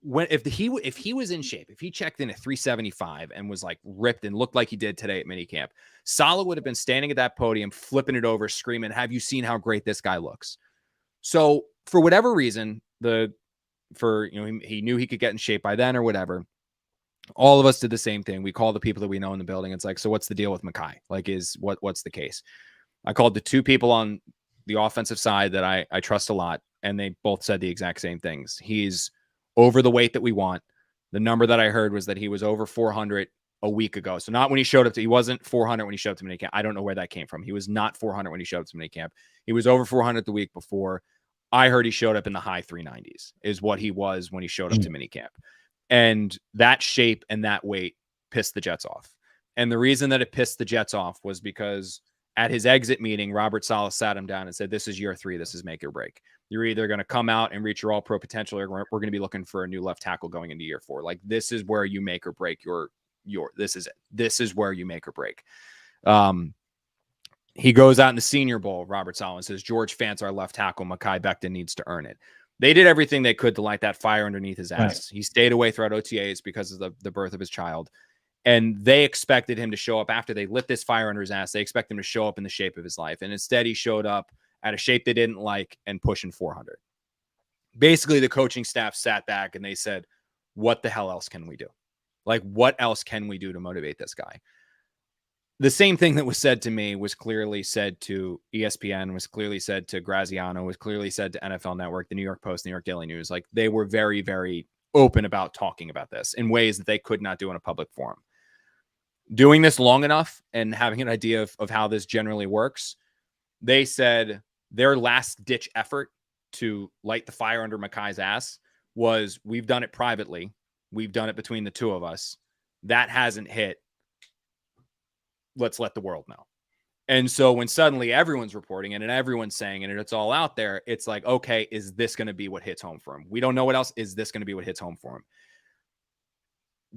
if he was in shape, if he checked in at 375 and was like ripped and looked like he did today at minicamp, Saleh would have been standing at that podium, flipping it over, screaming, "Have you seen how great this guy looks?" So for whatever reason, he knew he could get in shape by then or whatever. All of us did the same thing. We called the people that we know in the building. It's like, so what's the deal with Mekhi? Like, what's the case? I called the two people on the offensive side that I trust a lot, and they both said the exact same things. He's over the weight that we want. The number that I heard was that he was over 400 a week ago. So not when he showed up he wasn't 400 when he showed up to minicamp. I don't know where that came from. He was not 400 when he showed up to minicamp. He was over 400 the week before. I heard he showed up in the high 390s is what he was when he showed up to minicamp. And that shape and that weight pissed the Jets off. And the reason that it pissed the Jets off was because at his exit meeting, Robert Saleh sat him down and said, "This is year 3. This is make or break. You're either going to come out and reach your all-pro potential, or we're going to be looking for a new left tackle going into year 4. Like, this is where you make or break this is it. This is where you make or break." He goes out in the Senior Bowl, Robert Saleh, and says, "George Fant's our left tackle. Mekhi Becton needs to earn it." They did everything they could to light that fire underneath his ass. Right. He stayed away throughout OTAs because of the birth of his child. And they expected him to show up after they lit this fire under his ass. They expect him to show up in the shape of his life. And instead, he showed up at a shape they didn't like and pushing 400. Basically, the coaching staff sat back and they said, "What the hell else can we do? Like, what else can we do to motivate this guy?" The same thing that was said to me was clearly said to ESPN, was clearly said to Graziano, was clearly said to NFL Network, the New York Post, New York Daily News. Like, they were very, very open about talking about this in ways that they could not do in a public forum. Doing this long enough and having an idea of how this generally works, they said their last ditch effort to light the fire under Mekhi's ass was, "We've done it privately. We've done it between the two of us. That hasn't hit. Let's let the world know." And so when suddenly everyone's reporting it and everyone's saying it and it's all out there, it's like, okay, is this going to be what hits home for him? We don't know what else. Is this going to be what hits home for him?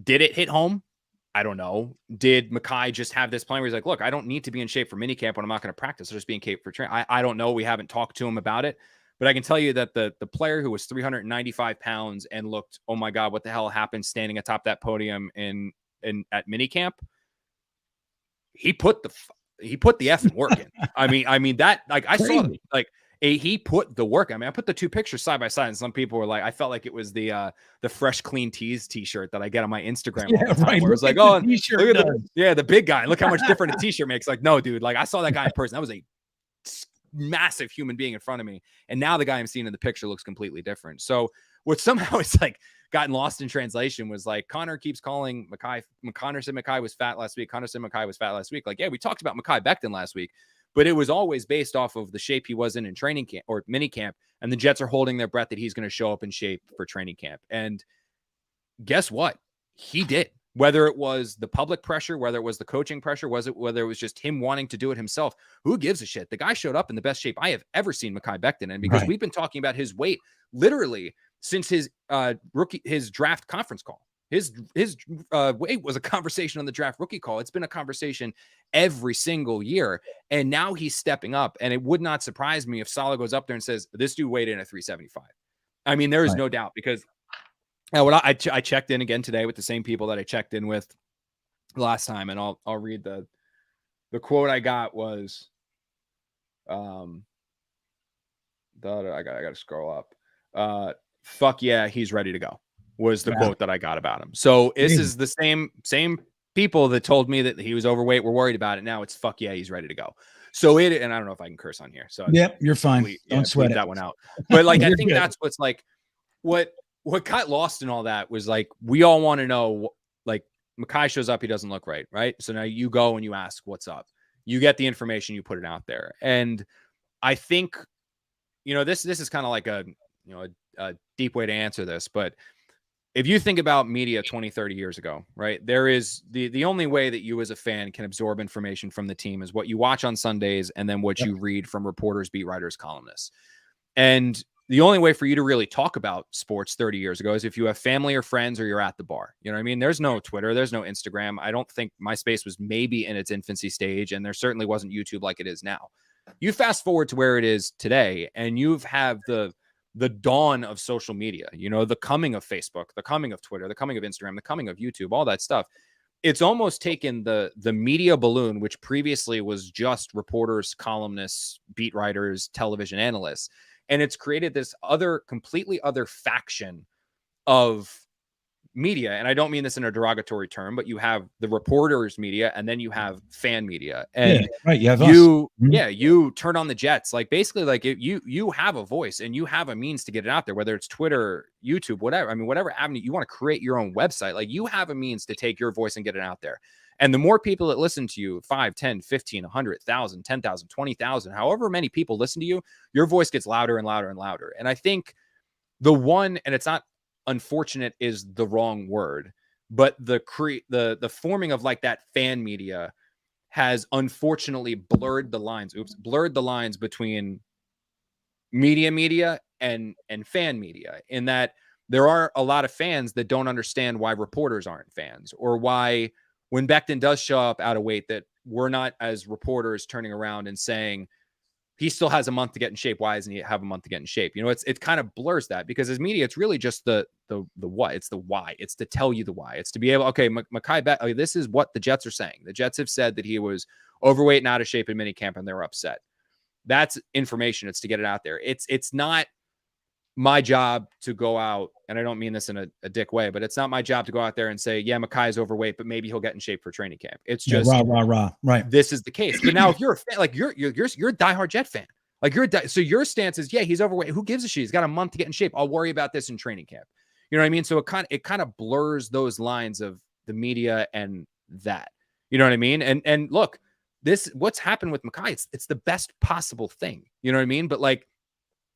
Did it hit home? I don't know. Did Mekhi just have this plan where he's like, "Look, I don't need to be in shape for minicamp when I'm not going to practice. I'll just be in shape for training"? I don't know. We haven't talked to him about it, but I can tell you that the player who was 395 pounds and looked, oh my God, what the hell happened standing atop that podium at minicamp, he put the effing work in. I mean that, like, I saw like he put the work. I mean, I put the two pictures side by side, and some people were like, I felt like it was the Fresh Clean Tees t-shirt that I get on my Instagram all the time. Right. Where it was like, oh, look at the big guy. Look how much different a t-shirt makes. Like, no, dude, like, I saw that guy in person. That was a massive human being in front of me. And now the guy I'm seeing in the picture looks completely different. So what somehow it's like gotten lost in translation was like, Connor keeps calling Mekhi. Connor said Mekhi was fat last week. Connor said Mekhi was fat last week. Like, yeah, we talked about Mekhi Becton last week, but it was always based off of the shape he was in training camp or mini camp. And the Jets are holding their breath that he's going to show up in shape for training camp. And guess what? He did. Whether it was the public pressure, whether it was the coaching pressure, whether it was just him wanting to do it himself, who gives a shit? The guy showed up in the best shape I have ever seen Mekhi Becton in, because we've been talking about his weight literally since his draft conference call. His weight was a conversation on the draft rookie call. It's been a conversation every single year, and now he's stepping up. And it would not surprise me if Saleh goes up there and says, "This dude weighed in at 375." I mean, there is no doubt, because I checked in again today with the same people that I checked in with last time, and I'll read the quote I got was, I got to scroll up. "Fuck yeah, he's ready to go," was the quote that I got about him. So this is the same people that told me that he was overweight were worried about it. Now it's "fuck yeah, he's ready to go." So and I don't know if I can curse on here. So yep, you're fine. Don't sweat that one out. But like, I think that's what's like, what got lost in all that was like, we all want to know, like, Mekhi shows up, he doesn't look right. So now you go and you ask, "What's up?" You get the information, you put it out there. And I think, this is kind of like a deep way to answer this, but if you think about media 20, 30 years ago, right, there is the only way that you as a fan can absorb information from the team is what you watch on Sundays and then what you read from reporters, beat writers, columnists. And the only way for you to really talk about sports 30 years ago is if you have family or friends or you're at the bar. You know what I mean? There's no Twitter. There's no Instagram. I don't think MySpace was maybe in its infancy stage, and there certainly wasn't YouTube like it is now. You fast forward to where it is today, and you've have the dawn of social media, you know, the coming of Facebook, the coming of Twitter, the coming of Instagram, the coming of YouTube, all that stuff. It's almost taken the media balloon, which previously was just reporters, columnists, beat writers, television analysts, and it's created this completely other faction of media. And I don't mean this in a derogatory term, but you have the reporters media, and then you have fan media. And right, you have you turn on the Jets. Like basically, like you have a voice and you have a means to get it out there, whether it's Twitter, YouTube, whatever. I mean, whatever avenue you want to create your own website, like you have a means to take your voice and get it out there. And the more people that listen to you, 5, 10, 15, 100,000, 10,000, 20,000, however many people listen to you, your voice gets louder and louder and louder. And I think and it's not unfortunate is the wrong word, but the forming of like that fan media has unfortunately blurred the lines between media and fan media, in that there are a lot of fans that don't understand why reporters aren't fans, or why when Becton does show up out of weight, that we're not as reporters turning around and saying, he still has a month to get in shape. Why doesn't he have a month to get in shape? You know, it kind of blurs that, because as media, it's really just the what. It's the why. It's to tell you the why. It's to be able, okay, Mekhi Becton, this is what the Jets are saying. The Jets have said that he was overweight and out of shape in minicamp, and they're upset. That's information. It's to get it out there. It's not my job to go out, and I don't mean this in a dick way, but it's not my job to go out there and say, yeah, Mekhi is overweight, but maybe he'll get in shape for training camp. It's just right. This is the case. But now if you're a fan, like you're a diehard Jet fan, like so your stance is, yeah, he's overweight. Who gives a shit? He's got a month to get in shape. I'll worry about this in training camp. You know what I mean? So it kind of blurs those lines of the media and that, you know what I mean? And look, what's happened with Mekhi, it's the best possible thing. You know what I mean? But like,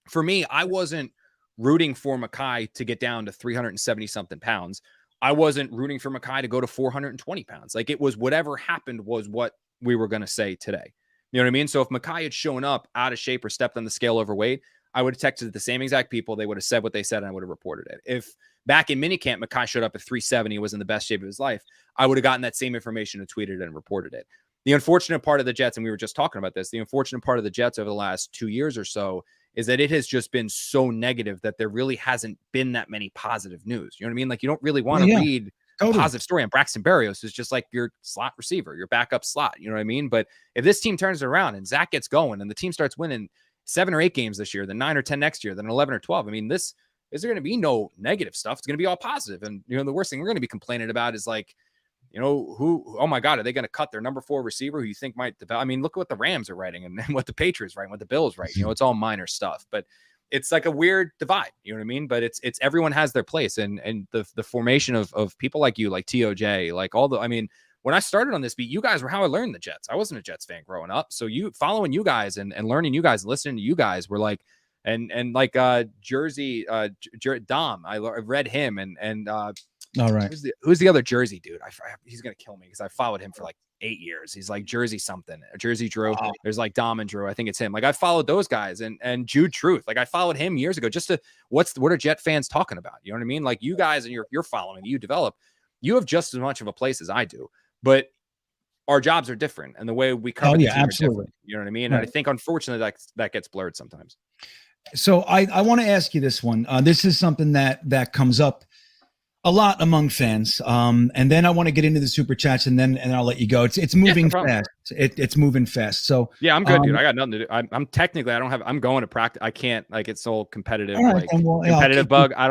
for me, I wasn't rooting for Mekhi to get down to 370 something pounds. I wasn't rooting for Mekhi to go to 420 pounds. Like, it was whatever happened was what we were going to say today. You know what I mean? So if Mekhi had shown up out of shape or stepped on the scale overweight, I would have texted the same exact people. They would have said what they said, and I would have reported it. If back in minicamp, Mekhi showed up at 370, was in the best shape of his life, I would have gotten that same information and tweeted it and reported it. The unfortunate part of the Jets, and we were just talking about this, the unfortunate part of the Jets over the last 2 years or so is that it has just been so negative that there really hasn't been that many positive news. You know what I mean? Like, you don't really want to read a positive story on Braxton Berrios, who's just like your slot receiver, your backup slot. You know what I mean? But if this team turns it around and Zach gets going and the team starts winning 7 or 8 games this year, then 9 or 10 next year, then 11 or 12, I mean, is there going to be no negative stuff? It's going to be all positive. And, you know, the worst thing we're going to be complaining about is like, you know, oh my God, are they going to cut their number 4 receiver who you think might develop? I mean, look at what the Rams are writing and what the Patriots writing, what the Bills write. You know, it's all minor stuff, but it's like a weird divide. You know what I mean? But it's everyone has their place, and the formation of people like you, like TOJ, like I mean, when I started on this beat, you guys were how I learned the Jets. I wasn't a Jets fan growing up, so following you guys and learning you guys and listening to you guys were like, and like Jersey Dom, I read him and all right. Who's the other Jersey dude? He's gonna kill me because I followed him for like 8 years. He's like Jersey something, Jersey Drew. Wow. There's like Dom and Drew. I think it's him. Like, I followed those guys and Jude Truth. Like, I followed him years ago just to what are Jet fans talking about? You know what I mean? Like, you guys and you're following, you develop, you have just as much of a place as I do, but our jobs are different and the way we cover the team absolutely. Are different. You know what I mean? Right. And I think unfortunately that gets blurred sometimes. So I want to ask you this one. This is something that comes up a lot among fans. And then I want to get into the super chats and I'll let you go. It's moving fast. It's moving fast. So yeah, I'm good, dude. I got nothing to do. I'm technically, I'm going to practice. I can't, like, it's all competitive, right, competitive bug. I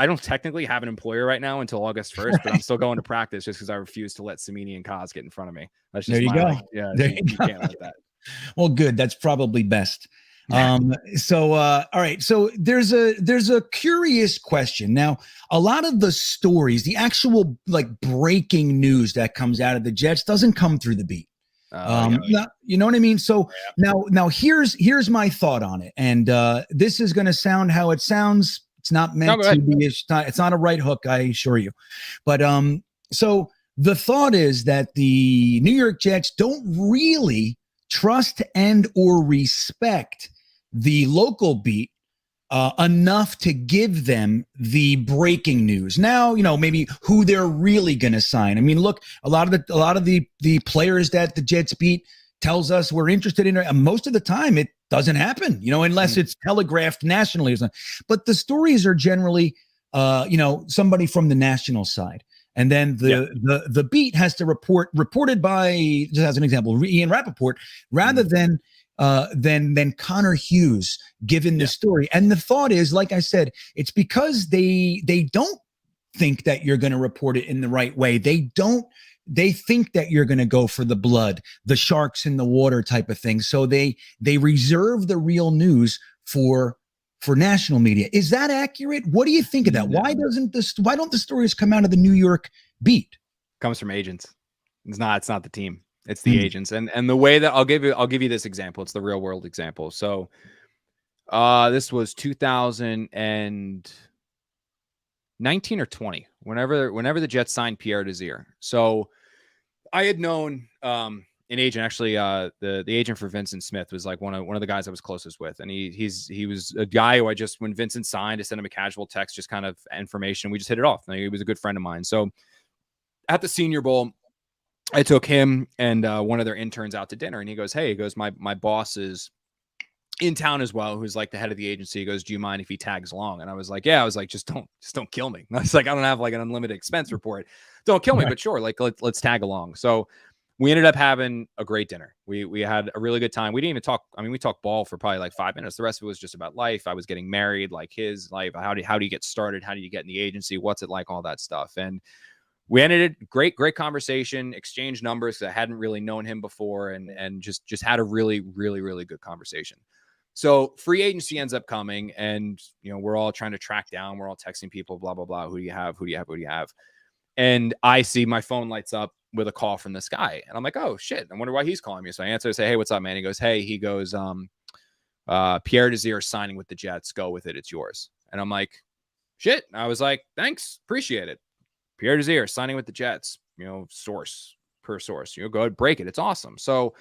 don't technically have an employer right now until August 1st, but I'm still going to practice just because I refuse to let Samini and Kaz get in front of me. That's just there you go. Like, yeah, there you can't let that. Well, good. That's probably best. So all right, so there's a curious question. Now, a lot of the stories, the actual like breaking news that comes out of the Jets doesn't come through the beat. You know what I mean? So now here's my thought on it, and this is going to sound how it sounds. It's not meant to be. It's not a right hook, I assure you. But so the thought is that the New York Jets don't really trust and or respect the local beat enough to give them the breaking news. Now, maybe who they're really going to sign. I mean, look, a lot of the players that the Jets beat tells us we're interested in. Most of the time, it doesn't happen, unless it's telegraphed nationally or something. But the stories are generally, somebody from the national side. And then the beat has to reported by, just as an example, Ian Rappaport, rather than Connor Hughes given the story. And the thought is, like I said, it's because they don't think that you're going to report it in the right way. They think that you're going to go for the blood, the sharks in the water type of thing. So they reserve the real news for national media. Is that accurate? What do you think of that? Why don't the stories come out of the New York beat? Comes from agents. It's not the team. It's the agents. And the way that I'll give you this example. It's the real world example. So this was 2019 or 20, whenever the Jets signed Pierre Desir. So I had known an agent, actually, the agent for Vincent Smith was like one of the guys I was closest with. And he was a guy who when Vincent signed, I sent him a casual text, just kind of information. We just hit it off. He was a good friend of mine. So at the Senior Bowl, I took him and one of their interns out to dinner, and he goes, my boss is in town as well, who's like the head of the agency. He goes, do you mind if he tags along? And I was like, yeah. I was like, just don't kill me. I was like, I don't have like an unlimited expense report. Don't kill me, but sure. Like let's tag along. So we ended up having a great dinner. We had a really good time. We didn't even talk. I mean, we talked ball for probably like 5 minutes. The rest of it was just about life. I was getting married, like his life. How do you get started? How do you get in the agency? What's it like? All that stuff. And we ended it. Great conversation, exchanged numbers. I hadn't really known him before, and just had a really, really, really good conversation. So free agency ends up coming, and we're all trying to track down. We're all texting people, blah, blah, blah. Who do you have? Who do you have? Who do you have? And I see my phone lights up with a call from this guy. And I'm like, oh shit, I wonder why he's calling me. So I answer, I say, hey, what's up, man? He goes, Pierre Desir signing with the Jets. Go with it. It's yours. And I'm like, shit. I was like, thanks. Appreciate it. Pierre Desir signing with the Jets, source. Go ahead, break it. It's awesome. So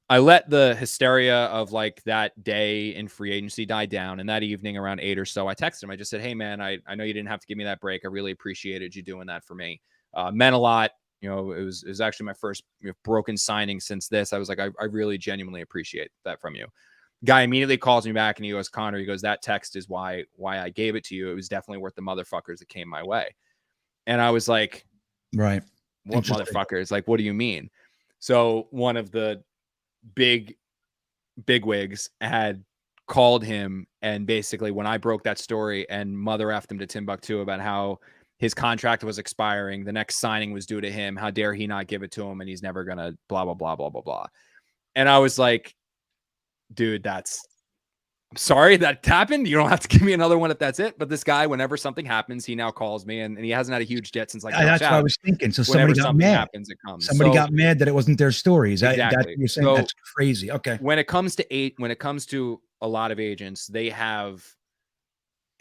I let the hysteria of like that day in free agency die down. And that evening around 8 or so, I texted him. I just said, hey man, I know you didn't have to give me that break. I really appreciated you doing that for me. Meant a lot. It was actually my first broken signing since this. I was like, I really genuinely appreciate that from you. Guy immediately calls me back and he goes, Connor, that text is why I gave it to you. It was definitely worth the motherfuckers that came my way. And I was like, right. What motherfuckers? Like, what do you mean? So one of the big wigs had called him, and basically when I broke that story and mother effed him to Timbuktu about how his contract was expiring, the next signing was due to him, how dare he not give it to him, and he's never gonna blah blah blah blah blah blah. And I was like, dude, I'm sorry that happened. You don't have to give me another one if that's it. But this guy, whenever something happens, he now calls me, and he hasn't had a huge jet since like that's what I was thinking. So somebody got mad. Happens, it comes. Somebody got mad that it wasn't their stories. Exactly. You're saying that's crazy. Okay. When it comes to a lot of agents, they have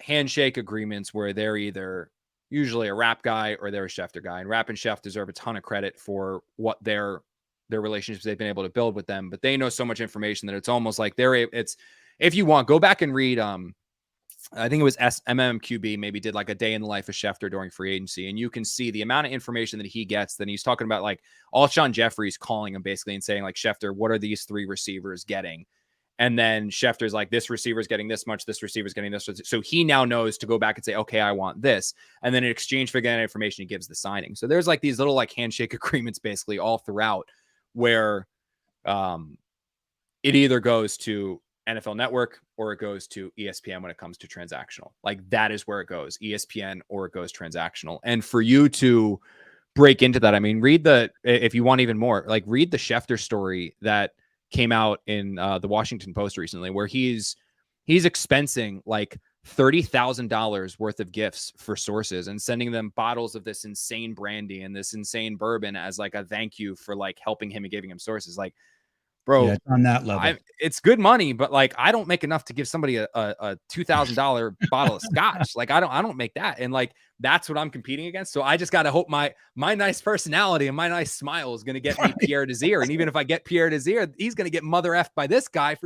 handshake agreements where they're either usually a Rap guy or they're a Schefter guy, and Rap and Schefter deserve a ton of credit for what their relationships they've been able to build with them. But they know so much information that it's almost like if you want, go back and read, I think it was MMQB maybe did like a day in the life of Schefter during free agency. And you can see the amount of information that he gets. Then he's talking about like Alshon Jeffrey's calling him basically and saying like, Schefter, what are these 3 receivers getting? And then Schefter's like, this receiver's getting this much, this receiver's getting this much. So he now knows to go back and say, okay, I want this. And then in exchange for getting information, he gives the signing. So there's like these little like handshake agreements basically all throughout where it either goes to NFL Network or it goes to ESPN when it comes to transactional. Like that is where it goes, ESPN, or it goes transactional. And for you to break into that, I mean, if you want even more, like read the Schefter story that came out in the Washington Post recently, where he's expensing like $30,000 worth of gifts for sources and sending them bottles of this insane brandy and this insane bourbon as like a thank you for like helping him and giving him sources. Like, bro, it's on that level. It's good money, but like I don't make enough to give somebody a $2,000 bottle of scotch. Like I don't make that, and like that's what I'm competing against. So I just got to hope my nice personality and my nice smile is going to get me Pierre Desir. And even if I get Pierre Desir, he's going to get mother effed by this guy.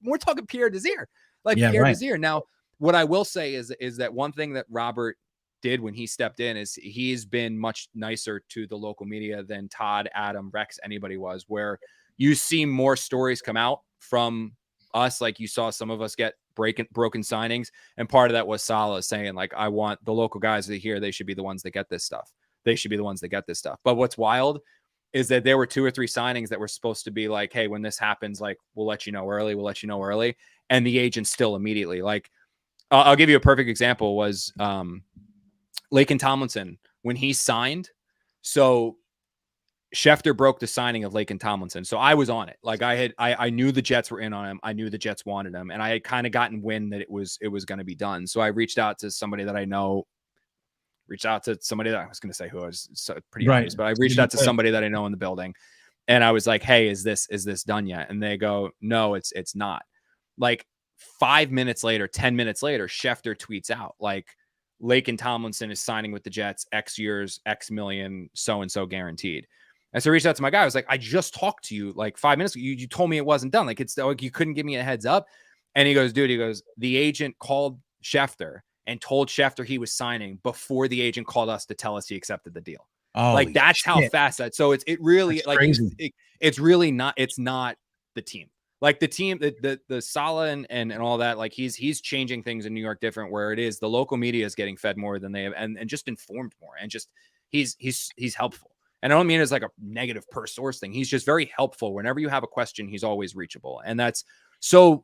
We're talking Pierre Desir, like Pierre Desir. Now what I will say is that one thing that Robert did when he stepped in is he's been much nicer to the local media than Todd, Adam, Rex, anybody was, where you see more stories come out from us. Like you saw some of us get broken signings. And part of that was Saleh saying, like, I want the local guys that are here. They should be the ones that get this stuff. They should be the ones that get this stuff. But what's wild is that there were 2 or 3 signings that were supposed to be like, hey, when this happens, like, we'll let you know early. We'll let you know early. And the agent still immediately, like, I'll give you a perfect example was Laken Tomlinson when he signed. So Schefter broke the signing of Laken Tomlinson. So I was on it. Like I knew the Jets were in on him. I knew the Jets wanted him. And I had kind of gotten wind that it was going to be done. So I reached out to somebody that I know, I was going to say who I was, so pretty obvious, but I reached out to somebody that I know in the building. And I was like, hey, is this done yet? And they go, no, it's not. Like 5 minutes later, 10 minutes later, Schefter tweets out like, Laken Tomlinson is signing with the Jets, X years, X million, so-and-so guaranteed. And so I reached out to my guy. I was like, I just talked to you like 5 minutes ago. You told me it wasn't done. Like, it's like you couldn't give me a heads up. And he goes, dude, the agent called Schefter and told Schefter he was signing before the agent called us to tell us he accepted the deal. Like, that's how fast that. So it really, that's like, it's really not, it's not the team. Like the team, the Saleh and all that, like he's changing things in New York different, where it is the local media is getting fed more than they have, and just informed more, and just he's helpful. And I don't mean it as like a negative per source thing. He's just very helpful. Whenever you have a question, he's always reachable, and that's so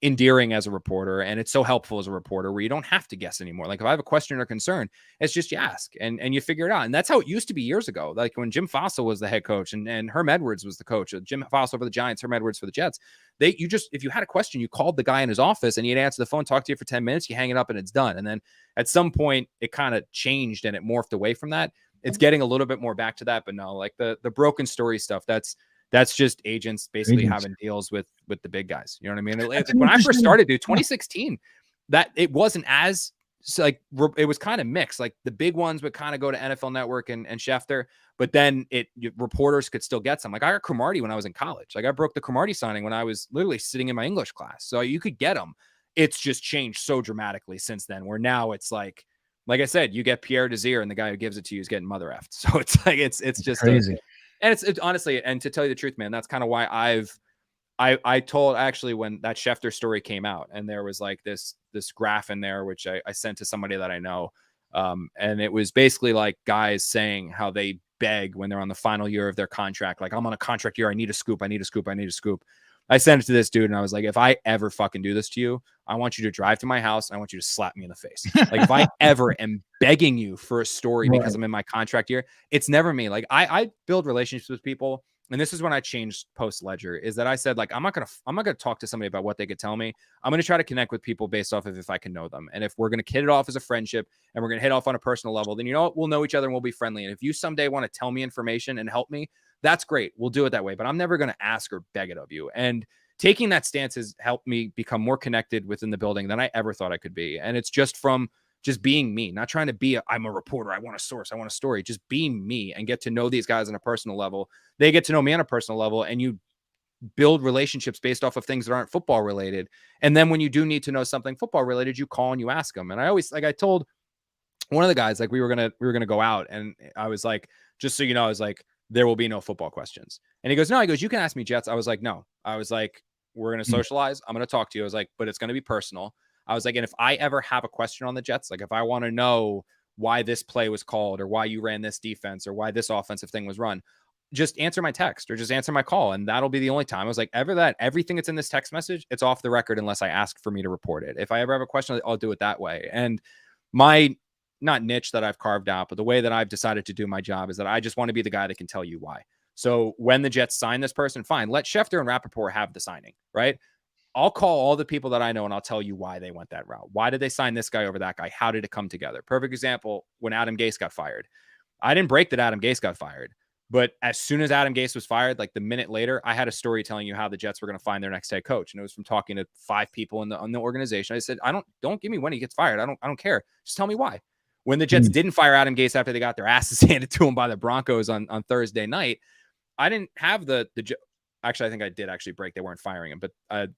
endearing as a reporter, and it's so helpful as a reporter where you don't have to guess anymore. Like if I have a question or concern, it's just you ask and you figure it out. And that's how it used to be years ago. Like when Jim Fossil was the head coach and Herm Edwards was the coach. Jim Fossil for the Giants, Herm Edwards for the Jets. If you had a question, you called the guy in his office and he'd answer the phone, talk to you for 10 minutes, you hang it up and it's done. And then at some point it kind of changed and it morphed away from that. It's getting a little bit more back to that, but no, like the broken story stuff, that's just agents basically having deals with the big guys. You know what I mean? When I first started, dude, 2016, that it wasn't as like, it was kind of mixed. Like the big ones would kind of go to NFL Network and Schefter, but then reporters could still get some. Like I got Cromartie when I was in college. Like I broke the Cromartie signing when I was literally sitting in my English class. So you could get them. It's just changed so dramatically since then, where now it's like I said, you get Pierre Desir and the guy who gives it to you is getting mother effed. So it's like, it's just crazy. And it's honestly, and to tell you the truth, man, that's kind of why I told actually when that Schefter story came out and there was like this graph in there, which I sent to somebody that I know. And it was basically like guys saying how they beg when they're on the final year of their contract. Like, I'm on a contract year. I need a scoop. I need a scoop. I need a scoop. I sent it to this dude and I was like, if I ever fucking do this to you, I want you to drive to my house and I want you to slap me in the face. Like if I ever am begging you for a story because I'm in my contract year, it's never me. Like I build relationships with people. And this is when I changed post ledger, is that I said, like, I'm not going to talk to somebody about what they could tell me. I'm going to try to connect with people based off of if I can know them. And if we're going to hit it off as a friendship and we're going to hit off on a personal level, then, you know what, we'll know each other and we'll be friendly. And if you someday want to tell me information and help me, that's great. We'll do it that way. But I'm never going to ask or beg it of you. And taking that stance has helped me become more connected within the building than I ever thought I could be. And it's just from just being me, not trying to be I'm a reporter. I want a source. I want a story. Just being me and get to know these guys on a personal level. They get to know me on a personal level, and you build relationships based off of things that aren't football related. And then when you do need to know something football related, you call and you ask them. And I always, like I told one of the guys, like we were going to go out, and I was like, just so you know, I was like, there will be no football questions. And he goes, no, he goes, you can ask me Jets. I was like, no, I was like, we're going to socialize. I'm going to talk to you. I was like, but it's going to be personal. I was like, and if I ever have a question on the Jets, like if I want to know why this play was called or why you ran this defense or why this offensive thing was run, just answer my text or just answer my call. And that'll be the only time. I was like, everything that's in this text message, it's off the record unless I ask for me to report it. If I ever have a question, I'll do it that way. And my not niche that I've carved out, but the way that I've decided to do my job is that I just want to be the guy that can tell you why. So when the Jets sign this person, fine, let Schefter and Rappaport have the signing, right? I'll call all the people that I know and I'll tell you why they went that route. Why did they sign this guy over that guy? How did it come together? Perfect example, when Adam Gase got fired. I didn't break that Adam Gase got fired, but as soon as Adam Gase was fired, like the minute later, I had a story telling you how the Jets were going to find their next head coach. And it was from talking to 5 people in the organization. I said, don't give me when he gets fired. I don't care. Just tell me why. When the Jets didn't fire Adam Gase after they got their asses handed to him by the Broncos on Thursday night, I didn't have actually, I think I did actually break. They weren't firing him, but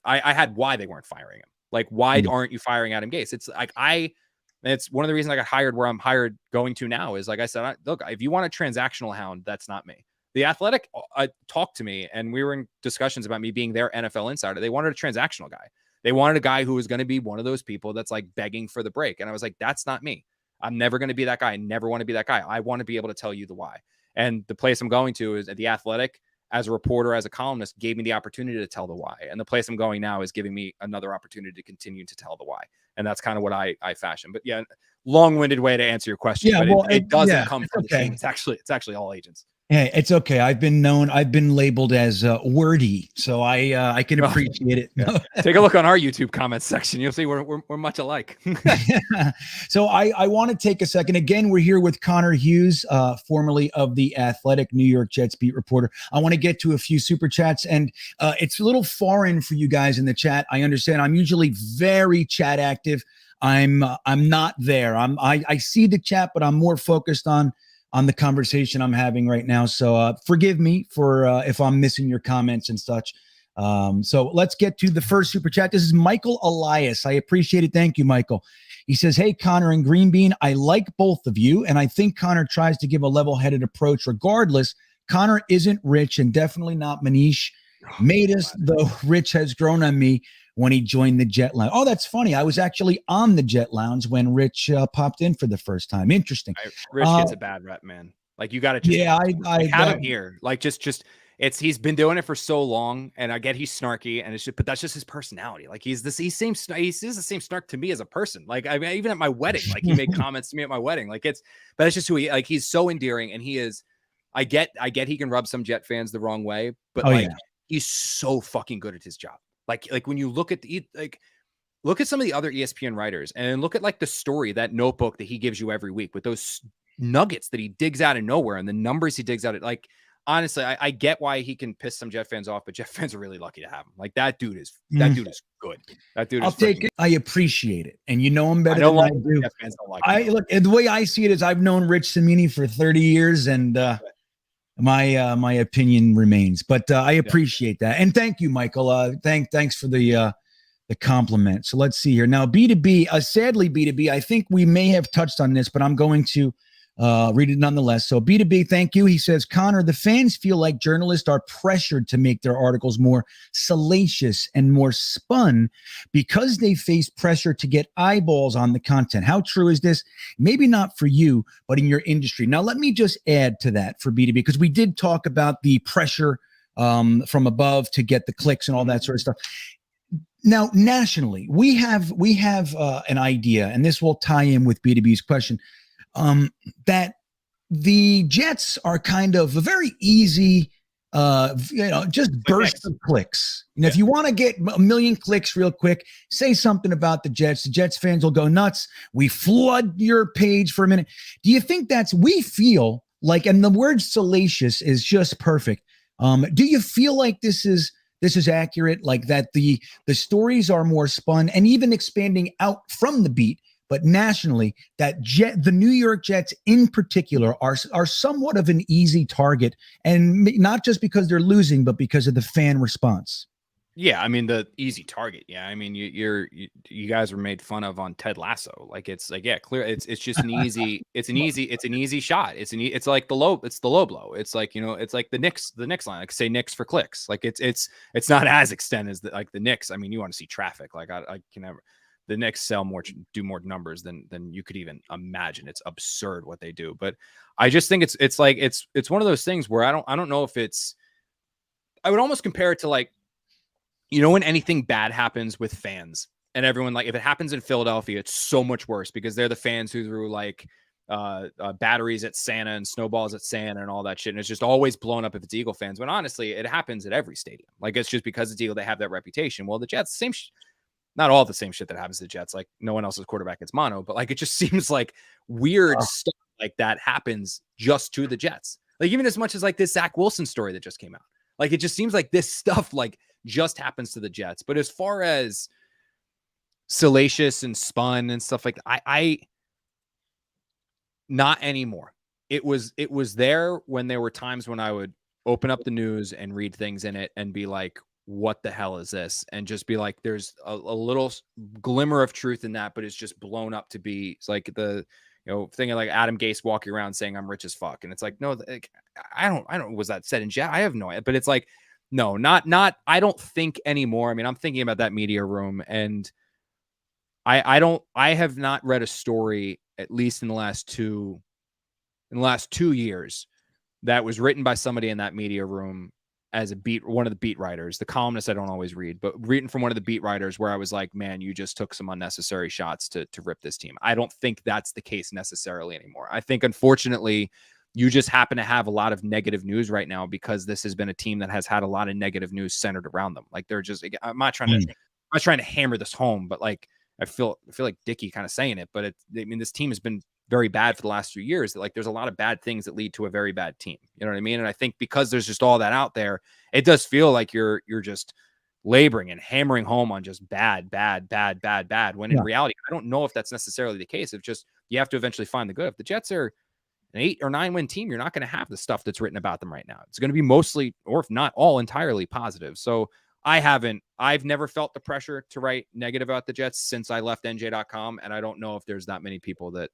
I had why they weren't firing him. Like, why aren't you firing Adam Gase? It's like, it's one of the reasons I got hired where I'm hired going to now is, like I said, look, if you want a transactional hound, that's not me. The Athletic talked to me, and we were in discussions about me being their NFL insider. They wanted a transactional guy. They wanted a guy who was going to be one of those people that's like begging for the break. And I was like, that's not me. I'm never going to be that guy. I never want to be that guy. I want to be able to tell you the why. And the place I'm going to is at the Athletic. As a reporter, as a columnist, gave me the opportunity to tell the why. And the place I'm going now is giving me another opportunity to continue to tell the why. And that's kind of what I fashion. But yeah, long-winded way to answer your question. Yeah, but well, it doesn't come from okay. the team. It's actually all agents. Hey, it's okay. I've been labeled as wordy, so I can appreciate it. Yeah. Take a look on our YouTube comments section. You'll see we're much alike. So I want to take a second. Again, we're here with Connor Hughes, formerly of the Athletic, New York Jets beat reporter. I want to get to a few super chats, and it's a little foreign for you guys in the chat. I understand. I'm usually very chat active. I'm not there. I see the chat, but I'm more focused on the conversation I'm having right now. So forgive me for if I'm missing your comments and such. So let's get to the first super chat. This is Michael Elias. I appreciate it. Thank you, Michael. He says, hey, Connor and GreenBean, I like both of you, and I think Connor tries to give a level-headed approach regardless. Connor isn't Rich and definitely not Manish. Matus, though Rich has grown on me when he joined the Jet Lounge. Oh, that's funny. I was actually on the Jet Lounge when Rich popped in for the first time. Interesting. Rich gets a bad rep, man. Like, you got to just I have him here. Like, he's been doing it for so long, and I get he's snarky, and it's just, but that's just his personality. Like, he is the same snark to me as a person. Like, I mean, even at my wedding, like he made comments to me at my wedding. Like, but that's just who he, like, he's so endearing, and he is, I get he can rub some Jet fans the wrong way, but he's so fucking good at his job. Like when you look at look at some of the other ESPN writers and look at like the story, that notebook that he gives you every week with those nuggets that he digs out of nowhere and the numbers he digs out. Like, honestly, I get why he can piss some Jet fans off, but Jet fans are really lucky to have him. Like, that dude is good. That dude. I'll take it. I appreciate it, and you know him better than I do. Jet fans don't like him. Look, the way I see it is, I've known Rich Cimini for 30 years, and my opinion remains. But I appreciate that, and thank you, Michael. Thanks for the compliment. So let's see here now. B2B, sadly B2B. I think we may have touched on this, but I'm going to read it nonetheless. So B2B, thank you. He says, Connor, the fans feel like journalists are pressured to make their articles more salacious and more spun because they face pressure to get eyeballs on the content. How true is this? Maybe not for you, but in your industry. Now, let me just add to that for B2B, because we did talk about the pressure from above to get the clicks and all that sort of stuff. Now, nationally, we have an idea, and this will tie in with B2B's question, that the Jets are kind of a very easy, just burst of clicks. If you want to get a million clicks real quick, say something about the Jets. The Jets fans will go nuts. We flood your page for a minute. Do you think we feel like, and the word salacious is just perfect. Do you feel like this is accurate? Like that the stories are more spun and even expanding out from the beat, but nationally, that the New York Jets in particular are somewhat of an easy target, and not just because they're losing, but because of the fan response. Yeah, I mean, the easy target. Yeah, I mean, you guys were made fun of on Ted Lasso. Like, it's like, yeah, clear. It's just an easy. It's an easy shot. It's like the low blow. It's like, it's like the Knicks line. Like, say Knicks for clicks. Like, it's not as extended as the Knicks. I mean, you want to see traffic. Like, I can never. The Knicks sell more, do more numbers than you could even imagine. It's absurd what they do. But I just think it's like it's one of those things where I don't know if it's. I would almost compare it to, like, when anything bad happens with fans and everyone, like, if it happens in Philadelphia, it's so much worse because they're the fans who threw like batteries at Santa and snowballs at Santa and all that shit, and it's just always blown up if it's Eagle fans. But honestly, it happens at every stadium. Like, it's just because it's Eagle, they have that reputation. Well, the Jets, same. Not all the same shit that happens to the Jets. Like, no one else's quarterback gets mono, but like, it just seems like weird stuff like that happens just to the Jets. Like, even as much as like this Zach Wilson story that just came out, like, it just seems like this stuff like just happens to the Jets. But as far as salacious and spun and stuff like that, I not anymore. It was there when there were times when I would open up the news and read things in it and be like, what the hell is this? And just be like, there's a little glimmer of truth in that, but it's just blown up to be it's like the, thinking like Adam Gase walking around saying I'm rich as fuck. And it's like, no, like, I don't, was that said in chat? I have no idea, but it's like, no, not, I don't think anymore. I mean, I'm thinking about that media room, and I have not read a story, at least in the last 2 years, that was written by somebody in that media room as one of the beat writers. The columnists I don't always read, but written from one of the beat writers where I was like, man, you just took some unnecessary shots to rip this team. I don't think that's the case necessarily anymore. I think, unfortunately, you just happen to have a lot of negative news right now because this has been a team that has had a lot of negative news centered around them. Like, they're just, I'm not trying to hammer this home, but like, I feel like Dickie kind of saying it, but this team has been very bad for the last few years. That, like, there's a lot of bad things that lead to a very bad team. You know what I mean? And I think because there's just all that out there, it does feel like you're just laboring and hammering home on just bad. When in reality, I don't know if that's necessarily the case. It's just, you have to eventually find the good. If the Jets are an 8 or 9 win team, you're not going to have the stuff that's written about them right now. It's going to be mostly, or if not all, entirely positive. So I've never felt the pressure to write negative about the Jets since I left NJ.com. And I don't know if there's that many people that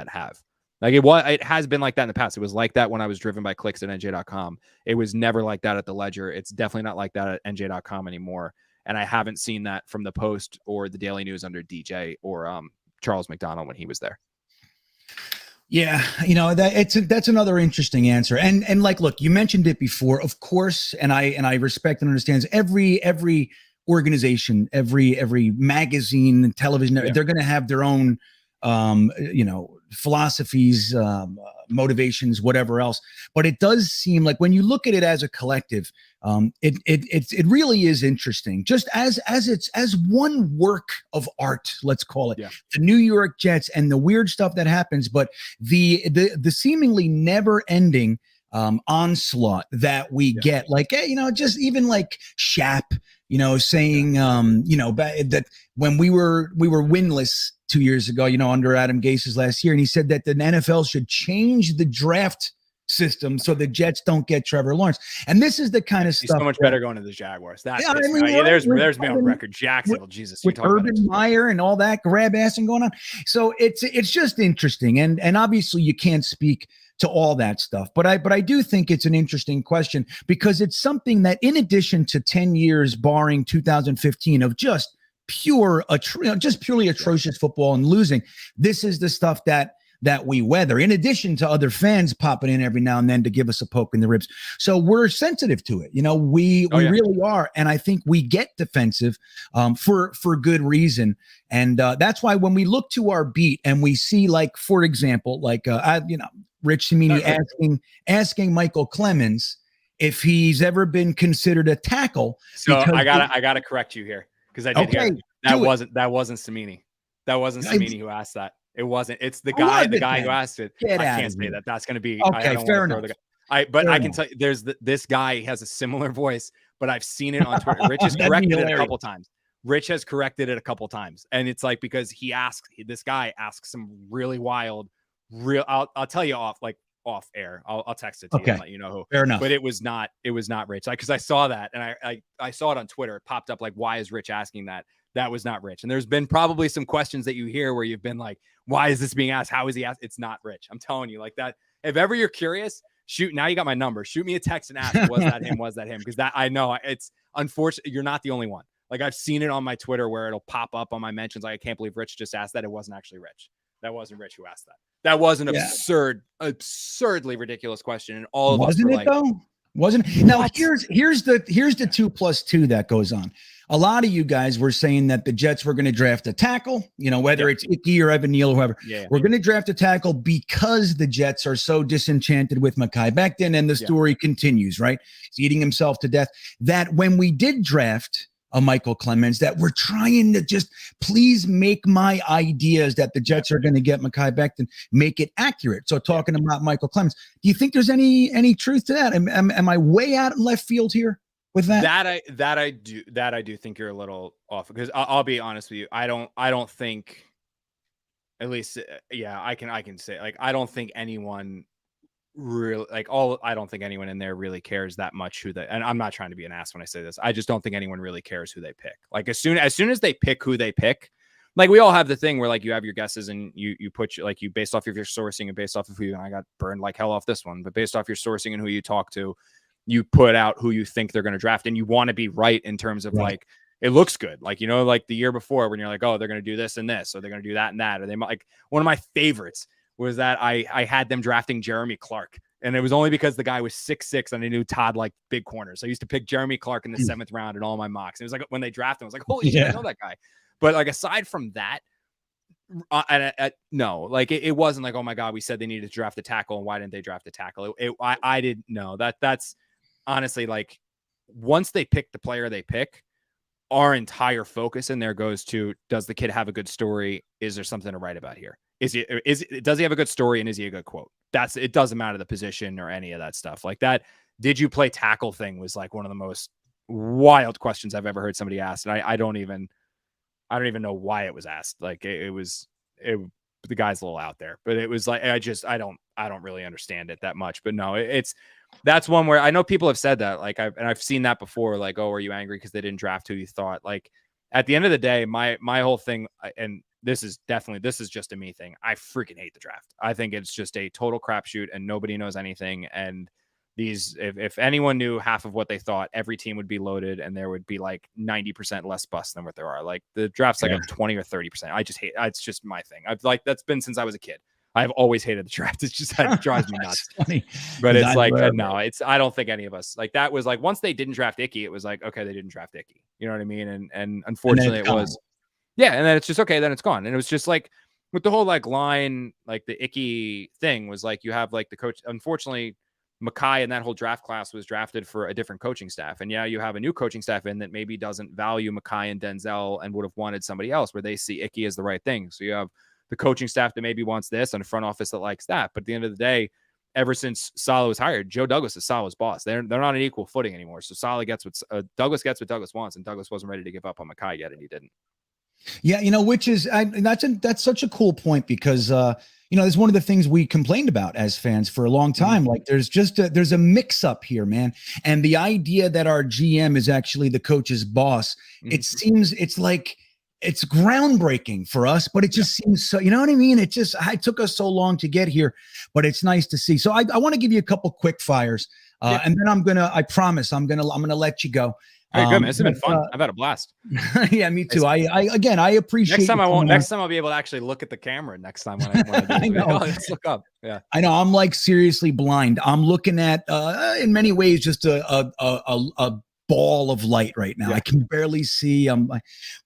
have. Like, it has been like that in the past. It was like that when I was driven by clicks at NJ.com. It was never like that at the Ledger. It's definitely not like that at NJ.com anymore. And I haven't seen that from the Post or the Daily News under DJ or Charles McDonald when he was there. Yeah, that's another interesting answer. And like, look, you mentioned it before, of course, and I respect and understand every organization, every magazine, television, they're going to have their own philosophies, motivations, whatever else. But it does seem like when you look at it as a collective, it really is interesting. Just as one work of art, let's call it, the New York Jets and the weird stuff that happens, but the seemingly never ending onslaught that we get, like, just even like Shap, saying, that when we were winless 2 years ago, under Adam Gase's last year, and he said that the NFL should change the draft system so the Jets don't get Trevor Lawrence. And this is the kind of stuff. So much better going to the Jaguars. There's me on record. Jacksonville, Jesus, with Urban Meyer and all that grab assing going on. So it's just interesting, and obviously you can't speak to all that stuff, but I do think it's an interesting question because it's something that, in addition to 10 years barring 2015 of just purely atrocious football and losing, this is the stuff that we weather, in addition to other fans popping in every now and then to give us a poke in the ribs. So we're sensitive to it. We really are. And I think we get defensive for good reason. And that's why when we look to our beat and we see, like, for example, like, Rich Cimini asking Michael Clemens if he's ever been considered a tackle. So I gotta correct you here, because I did hear that wasn't Cimini. That wasn't Cimini who asked that. It wasn't. It's the guy who asked it. I can't say that. That's going to be okay. Fair enough. I can tell you, this guy has a similar voice, but I've seen it on Twitter. Rich has corrected it a couple times. And it's like, because this guy asks some really wild, I'll tell you off air. I'll text it to you and let you know who. Fair enough. But it was not Rich. Like, because I saw that and I saw it on Twitter. It popped up like, why is Rich asking that? That was not Rich. And there's been probably some questions that you hear where you've been like, why is this being asked? How is he asked? It's not Rich. I'm telling you, like that. If ever you're curious, now you got my number. Shoot me a text and ask, was that him? Was that him? Because that, I know it's unfortunate. You're not the only one. Like, I've seen it on my Twitter where it'll pop up on my mentions. Like, I can't believe Rich just asked that. It wasn't actually Rich. That wasn't Rich who asked that. That was an absurdly ridiculous question. And all of us were like, though? Wasn't it? Now here's the 2+2 that goes on. A lot of you guys were saying that the Jets were going to draft a tackle, whether it's Icky or Evan Neal or whoever. We're going to draft a tackle because the Jets are so disenchanted with Mekhi Becton, and the story continues, right? He's eating himself to death. That when we did draft a Michael Clemens, that we're trying to just please make my ideas that the Jets are going to get Mekhi Becton, make it accurate. So talking about Michael Clemens, do you think there's any truth to that? Am I way out in left field here with that? That I do think you're a little off, because I'll be honest with you. I don't think, at least, I can say, like, I don't think anyone really like I don't think anyone in there really cares that much who they, and I'm not trying to be an ass when I say this. I just don't think anyone really cares who they pick. Like as soon as they pick who they pick, like we all have the thing where like you have your guesses and you put like you based off of your sourcing and based off of who you, I got burned like hell off this one, but based off your sourcing and who you talk to, you put out who you think they're going to draft, and you want to be right in terms of like, it looks good. Like, you know, like the year before when you're like, oh, they're going to do this and this, or they're going to do that and that. Or they might, like, one of my favorites was that I had them drafting Jeremy Clark. And it was only because the guy was 6'6" and I knew Todd liked big corners. So I used to pick Jeremy Clark in the 7th round in all my mocks. And it was like, when they drafted him, I was like, holy shit, I know that guy. But like, aside from that, no, like it wasn't like, oh my God, we said they needed to draft a tackle, and why didn't they draft a tackle? I didn't know that's honestly, like, once they pick the player they pick, our entire focus in there goes to, does the kid have a good story? Is there something to write about here? Does he have a good story, and is he a good quote? It doesn't matter the position or any of that stuff like that. Did you play tackle thing was like one of the most wild questions I've ever heard somebody ask. And I don't even know why it was asked. Like the guy's a little out there, but it was like, I don't really understand it that much. But no, that's one where I know people have said that, like I've seen that before. Like, oh, are you angry because they didn't draft who you thought? Like, at the end of the day, my whole thing, and this is just a me thing, I freaking hate the draft. I think it's just a total crapshoot and nobody knows anything. And if anyone knew half of what they thought, every team would be loaded and there would be like 90% less busts than what there are. Like the draft's like a 20 or 30%. I just hate it. It's just my thing. That's been since I was a kid. I've always hated the draft. It's just, it drives me nuts. But it's like, no, I don't think any of us, like, that was like, once they didn't draft Icky, it was like, okay, they didn't draft Icky. You know what I mean? And unfortunately it was, yeah. And then it's just, okay, then it's gone. And it was just like, with the whole like line, like the Icky thing was like, you have like the coach, unfortunately, Mackay and that whole draft class was drafted for a different coaching staff. And yeah, you have a new coaching staff in that maybe doesn't value Mackay and Denzel and would have wanted somebody else where they see Icky as the right thing. So you have the coaching staff that maybe wants this and a front office that likes that. But at the end of the day, ever since Saleh was hired, Joe Douglas is Saleh's boss. They're not on equal footing anymore. So Saleh gets what Douglas gets what Douglas wants, and Douglas wasn't ready to give up on Mackay yet, and he didn't. Yeah, which is that's such a cool point because it's one of the things we complained about as fans for a long time. Like there's a mix up here, man. And the idea that our GM is actually the coach's boss, it seems it's like it's groundbreaking for us, but it just seems so, you know what I mean? It took us so long to get here, but it's nice to see. So I want to give you a couple quick fires. And then I promise I'm going to let you go. All right, good, man. It's been fun. I've had a blast. Yeah, me too. I appreciate. Next time I'll be able to actually look at the camera. Next time when I do I know. Let's look up. Yeah, I know. I'm like seriously blind. I'm looking at, in many ways, just a ball of light right now. Yeah. I can barely see.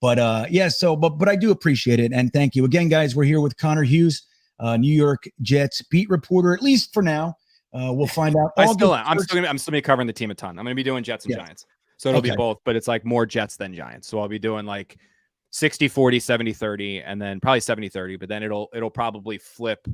But I do appreciate it, and thank you again, guys. We're here with Connor Hughes, New York Jets beat reporter, at least for now. We'll find out. I'm still gonna be covering the team a ton. I'm gonna be doing Jets and Giants. So it'll be both, but it's like more Jets than Giants. So I'll be doing like 60-40, 70-30, and then probably 70-30, but then it'll probably flip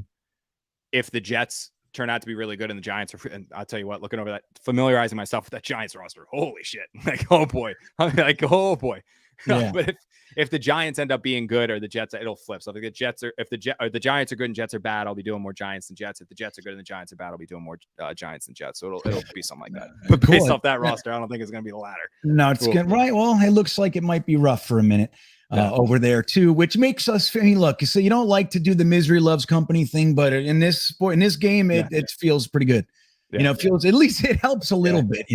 if the Jets turn out to be really good and the Giants are, and I'll tell you what, looking over that, familiarizing myself with that Giants roster, holy shit. Like, oh boy. I'm like, oh boy. Yeah. But if the Giants end up being good or the Jets, it'll flip. So if the Giants are good and Jets are bad, I'll be doing more Giants than Jets. If the Jets are good and the Giants are bad, I'll be doing more Giants than Jets. So it'll be something like that. But based off that roster, I don't think it's going to be the latter. No, it's good. Right. Well, it looks like it might be rough for a minute over there too, which makes us. I mean, look, so you don't like to do the misery loves company thing, but in this sport, in this game, it feels pretty good. Yeah. Feels, at least it helps a little bit,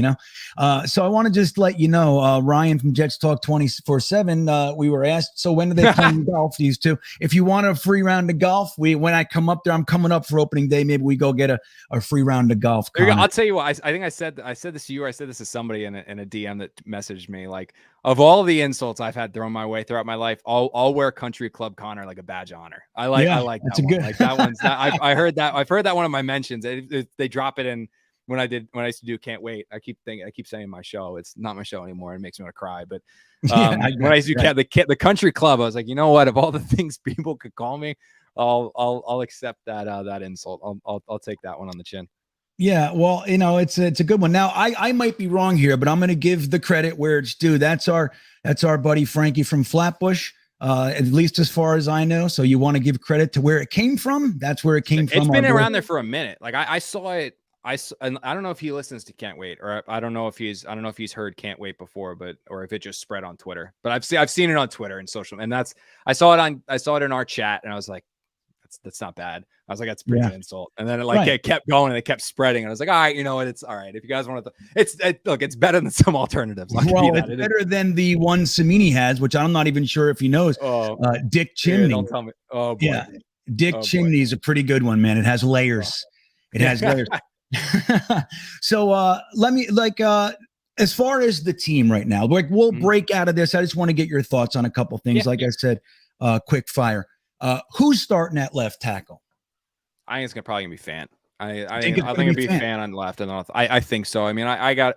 So I want to just let you know, Ryan from Jets Talk 24/7, we were asked, so when do they play golf, these two? If you want a free round of golf, when I come up there, I'm coming up for opening day. Maybe we go get a free round of golf. I'll tell you what, I think I said this to you, or I said this to somebody in a DM that messaged me, like, of all the insults I've had thrown my way throughout my life, I'll wear Country Club Connor like a badge of honor. I like that's that one. Good. Like that one's I heard that. I've heard that one of my mentions. They drop it in when I used to do Can't Wait. I keep saying my show. It's not my show anymore. It makes me want to cry. But when I used to do the Country Club, I was like, you know what? Of all the things people could call me, I'll accept that insult. I'll take that one on the chin. Yeah, well, it's a good one. Now, I might be wrong here, but I'm going to give the credit where it's due. That's our buddy Frankie from Flatbush. at least as far as I know. So you want to give credit to where it came from. That's where it came from. It's been around there for a minute. Like I saw it. And I don't know if he listens to Can't Wait, or I don't know if he's heard Can't Wait before, or if it just spread on Twitter. But I've seen it on Twitter and social, and I saw it in our chat, and I was like, that's not bad. I was like, that's pretty good insult. And then it kept going and it kept spreading. And I was like, all right, you know what? It's all right. If you guys want to, it's better than some alternatives. Well, it's better than the one Samini has, which I'm not even sure if he knows. Dick Chimney. Don't tell me. Oh boy. Yeah. Dick Chimney is a pretty good one, man. It has layers. It has layers. So let me as far as the team right now, we'll break out of this. I just want to get your thoughts on a couple things. I said, quick fire. Who's starting at left tackle? I think it's probably gonna be Fant. I think it'd be Fant on left, and I think so. I mean, I got,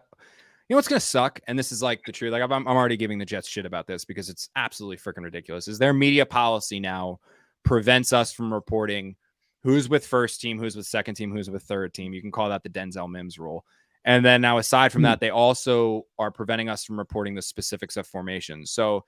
you know what's gonna suck, and this is like the truth. Like I'm already giving the Jets shit about this because it's absolutely freaking ridiculous. Is their media policy now prevents us from reporting who's with first team, who's with second team, who's with third team. You can call that the Denzel Mims rule. And then now, aside from that, they also are preventing us from reporting the specifics of formations. So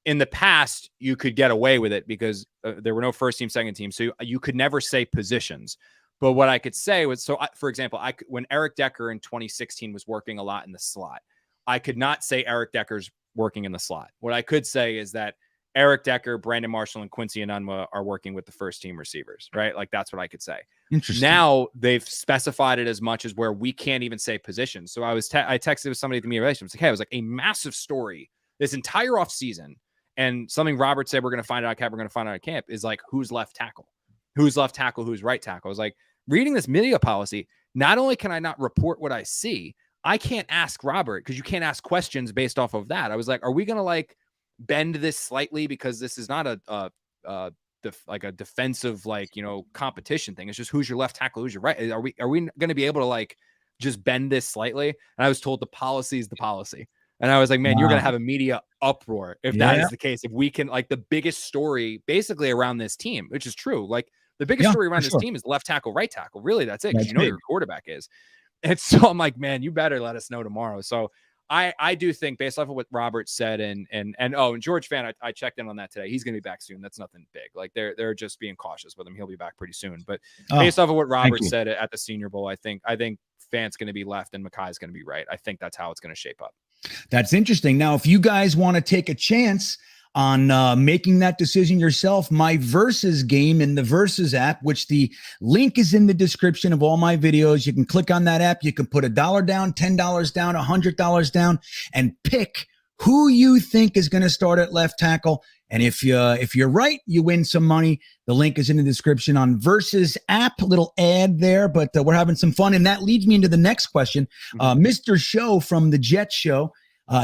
in the past, you could get away with it because there were no first team, second team. So you could never say positions. But what I could say was, for example, when Eric Decker in 2016 was working a lot in the slot, I could not say Eric Decker's working in the slot. What I could say is that Eric Decker, Brandon Marshall, and Quincy Enunwa are working with the first team receivers, right? Like that's what I could say. Interesting. Now they've specified it as much as where we can't even say positions. So I texted with somebody at the media relations. Like, hey, I was like, a massive story this entire off season. And something Robert said we're going to find out at camp, we're going to find out at camp is like, who's left tackle? Who's left tackle? Who's right tackle? I was like, reading this media policy, not only can I not report what I see, I can't ask Robert because you can't ask questions based off of that. I was like, are we going to like bend this slightly because this is not a defensive, like, you know, competition thing. It's just who's your left tackle, who's your right. Are we going to be able to like just bend this slightly? And I was told the policy is the policy. And I was like, man, you're going to have a media uproar if that is the case. If we can, like, the biggest story basically around this team, which is true. Like the biggest story around this team is left tackle, right tackle. Really, that's it. Because you know who your quarterback is. And so I'm like, man, you better let us know tomorrow. So I do think, based off of what Robert said, and George Fant, I checked in on that today. He's going to be back soon. That's nothing big. Like they're just being cautious with him. He'll be back pretty soon. But based off of what Robert said at the Senior Bowl, I think Fant's going to be left and Makai's going to be right. I think that's how it's going to shape up. That's interesting. Now, if you guys want to take a chance on making that decision yourself, my Versus game in the Versus app, which the link is in the description of all my videos. You can click on that app. You can put $1 down, $10 down, $100 down, and pick who you think is going to start at left tackle. And if you're right, you win some money. The link is in the description on Versus app. Little ad there, but we're having some fun. And that leads me into the next question. Mr. Show from the Jet Show,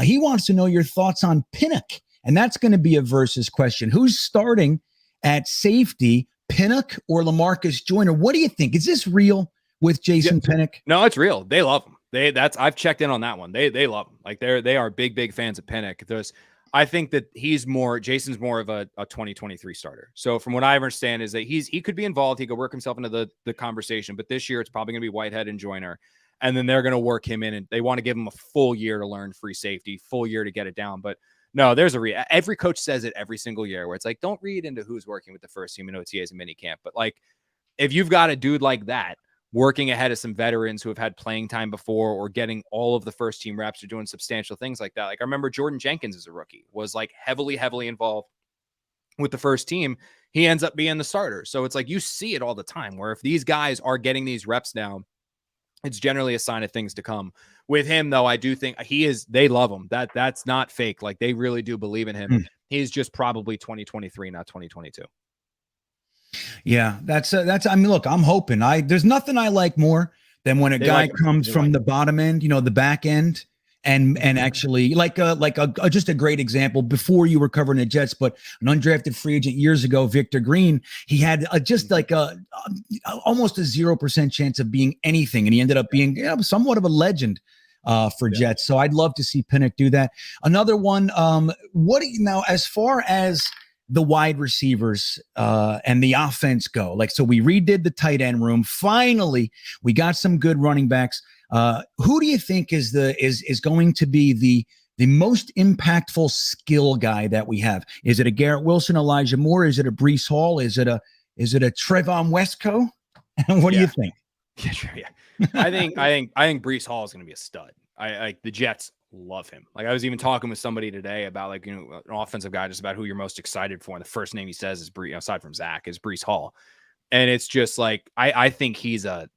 he wants to know your thoughts on Pinnock. And that's going to be a Versus question. Who's starting at safety, Pinnock or LaMarcus Joyner? What do you think? Is this real with Jason Pinnock? No, it's real. They love him. I've checked in on that one. They love him. Like they are big fans of Pinnock. I think that Jason's more of a 2023 starter. So from what I understand is that he could be involved. He could work himself into the conversation, but this year it's probably going to be Whitehead and Joyner. And then they're going to work him in, and they want to give him a full year to learn free safety, full year to get it down. But no, there's every coach says it every single year where it's like, don't read into who's working with the first team in OTAs and minicamp. But like, if you've got a dude like that working ahead of some veterans who have had playing time before or getting all of the first team reps or doing substantial things like that. Like I remember Jordan Jenkins as a rookie was like heavily involved with the first team. He ends up being the starter. So it's like, you see it all the time where if these guys are getting these reps now, it's generally a sign of things to come. With him, though, I do think they love him. That's not fake. Like they really do believe in him. He's just probably 2023, not 2022. Yeah, that's I mean, look, I'm hoping there's nothing I like more than when a guy comes from the bottom end, you know, the back end, and actually just a great example before you were covering the Jets, but an undrafted free agent years ago, Victor Green, he had almost a 0% chance of being anything. And he ended up being somewhat of a legend for Jets. So I'd love to see Pinnock do that. Another one. Now, as far as the wide receivers and the offense go, like, so we redid the tight end room. Finally, we got some good running backs. Who do you think is going to be the most impactful skill guy that we have? Is it a Garrett Wilson, Elijah Moore? Is it a Breece Hall? Is it a Trevon Wesco? And what do you think? Yeah, sure. Yeah. I think Breece Hall is going to be a stud. I like the Jets love him. Like I was even talking with somebody today about like, an offensive guy, just about who you're most excited for. And the first name he says is aside from Zach, is Breece Hall. And it's just like, I think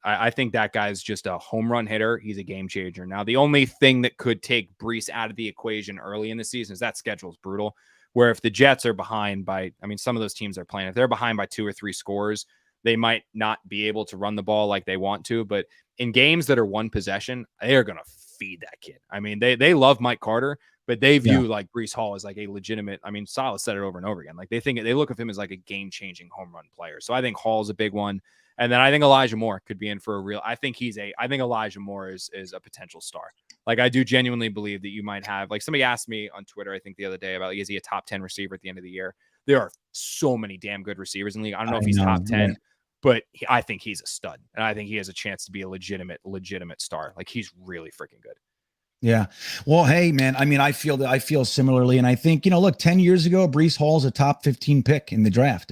I think that guy's just a home run hitter. He's a game changer. Now, the only thing that could take Breece out of the equation early in the season is that schedule is brutal, where if the Jets are behind by, some of those teams are playing, if they're behind by 2 or 3 scores, they might not be able to run the ball like they want to. But in games that are one possession, they are going to feed that kid. They love Mike Carter, but they view like Breece Hall as like a legitimate. Salah said it over and over again. Like they look at him as like a game-changing home run player. So I think Hall's a big one. And then I think Elijah Moore could be in for a real. I think Elijah Moore is a potential star. Like I do genuinely believe that you might have, like somebody asked me on Twitter, I think the other day, about is he a top 10 receiver at the end of the year? There are so many damn good receivers in the league. I don't know if he's top 10. But I think he's a stud, and I think he has a chance to be a legitimate star. Like he's really freaking good. Yeah. Well, hey, man. I feel similarly, and I think look, 10 years ago, Breece Hall's a top 15 pick in the draft.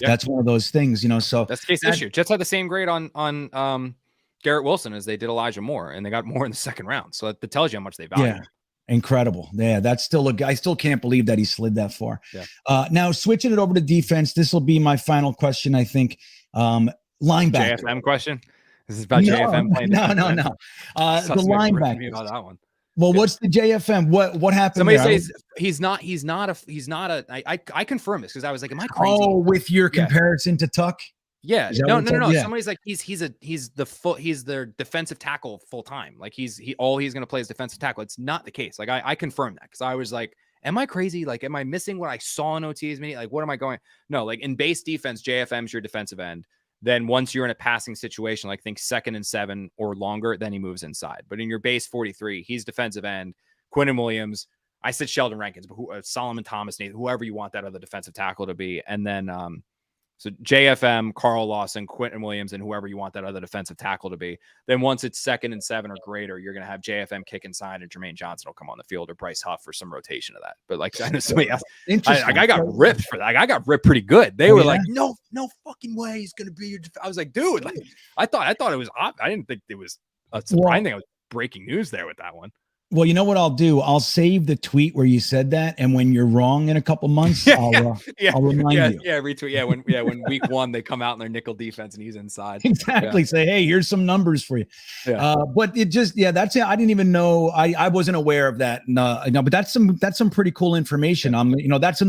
That's one of those things. So that's the case this year. Jets had the same grade on Garrett Wilson as they did Elijah Moore, and they got more in the second round. So that tells you how much they value. Yeah. Incredible. Yeah, that's still I still can't believe that he slid that far. Yeah. Now switching it over to defense, this will be my final question, I think. Linebacker. JFM question. This is about JFM playing. No. The linebacker. About that one. Well, what's the JFM? What happened? Somebody there? says he's not a. I confirm this because I was like, am I crazy? Oh, with your comparison to Tuck. Yeah. No. Yeah. Somebody's like, he's their defensive tackle full time. Like he's going to play as defensive tackle. It's not the case. Like I confirm that because I was like, am I crazy? Like, am I missing what I saw in OTAs? Like, what am I going? No, like in base defense, JFM's your defensive end. Then once you're in a passing situation, like think 2nd and 7 or longer, then he moves inside. But in your base 43, he's defensive end. Quinton Williams, I said Sheldon Rankins, but Solomon Thomas, Nathan, whoever you want that other defensive tackle to be. And then so JFM, Carl Lawson, Quinton Williams, and whoever you want that other defensive tackle to be. Then once it's 2nd and 7 or greater, you're going to have JFM kick inside and Jermaine Johnson will come on the field, or Bryce Huff for some rotation of that. But like I know somebody else, I got ripped for that. Like, I got ripped pretty good. They were like, no fucking way he's going to be your I was like, dude, like, I thought it was, I didn't think it was a surprising thing. I was breaking news there with that one. Well, you know what I'll do? I'll save the tweet where you said that, and when you're wrong in a couple months, I'll remind you. Yeah, retweet. Yeah, when week 1 they come out in their nickel defense and he's inside. Exactly. Yeah. Say, hey, here's some numbers for you. Yeah. But it just, that's it. I didn't even know. I wasn't aware of that. No, but that's some pretty cool information. That's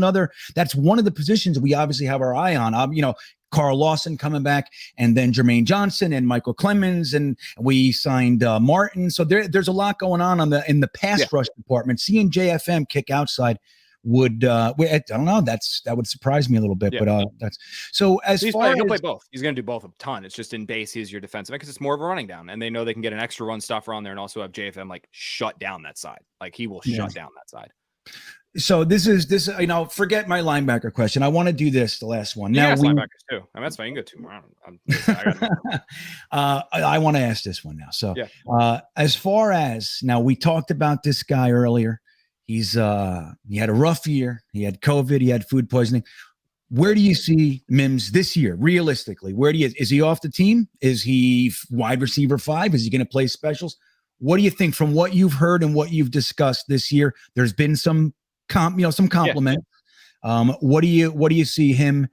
one of the positions we obviously have our eye on. Carl Lawson coming back, and then Jermaine Johnson and Michael Clemens, and we signed Martin. So there's a lot going on in the pass rush department. Seeing JFM kick outside would I don't know, that would surprise me a little bit. But that's so as far as he'll play both. He's going to do both a ton. It's just in base he's your defensive because it's more of a running down, and they know they can get an extra run stuffer on there, and also have JFM like shut down that side. Like he will shut down that side. So this is forget my linebacker question. I want to do this, the last one. Now linebackers too. That's fine. You can go 2 more. I want to ask this one now. So as far as now, we talked about this guy earlier. He had a rough year. He had COVID. He had food poisoning. Where do you see Mims this year? Realistically, is he off the team? Is he wide receiver 5? Is he going to play specials? What do you think from what you've heard and what you've discussed this year? There's been some compliment. What do you see him,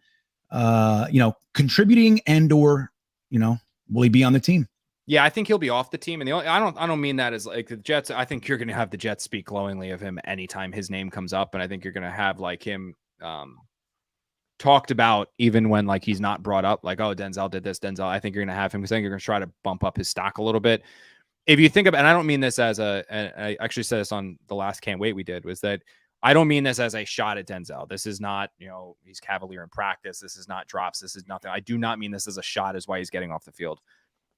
contributing and/or, will he be on the team? Yeah, I think he'll be off the team. And I don't mean that as like the Jets. I think you're going to have the Jets speak glowingly of him anytime his name comes up. And I think you're going to have like him talked about even when like he's not brought up, like, oh, Denzel did this, Denzel. I think you're going to have him because I think you're going to try to bump up his stock a little bit. If you think about, and I don't mean this as I actually said this on the last Can't Wait we did, was that I don't mean this as a shot at Denzel. This is not, he's cavalier in practice. This is not drops. This is nothing. I do not mean this as a shot as why he's getting off the field.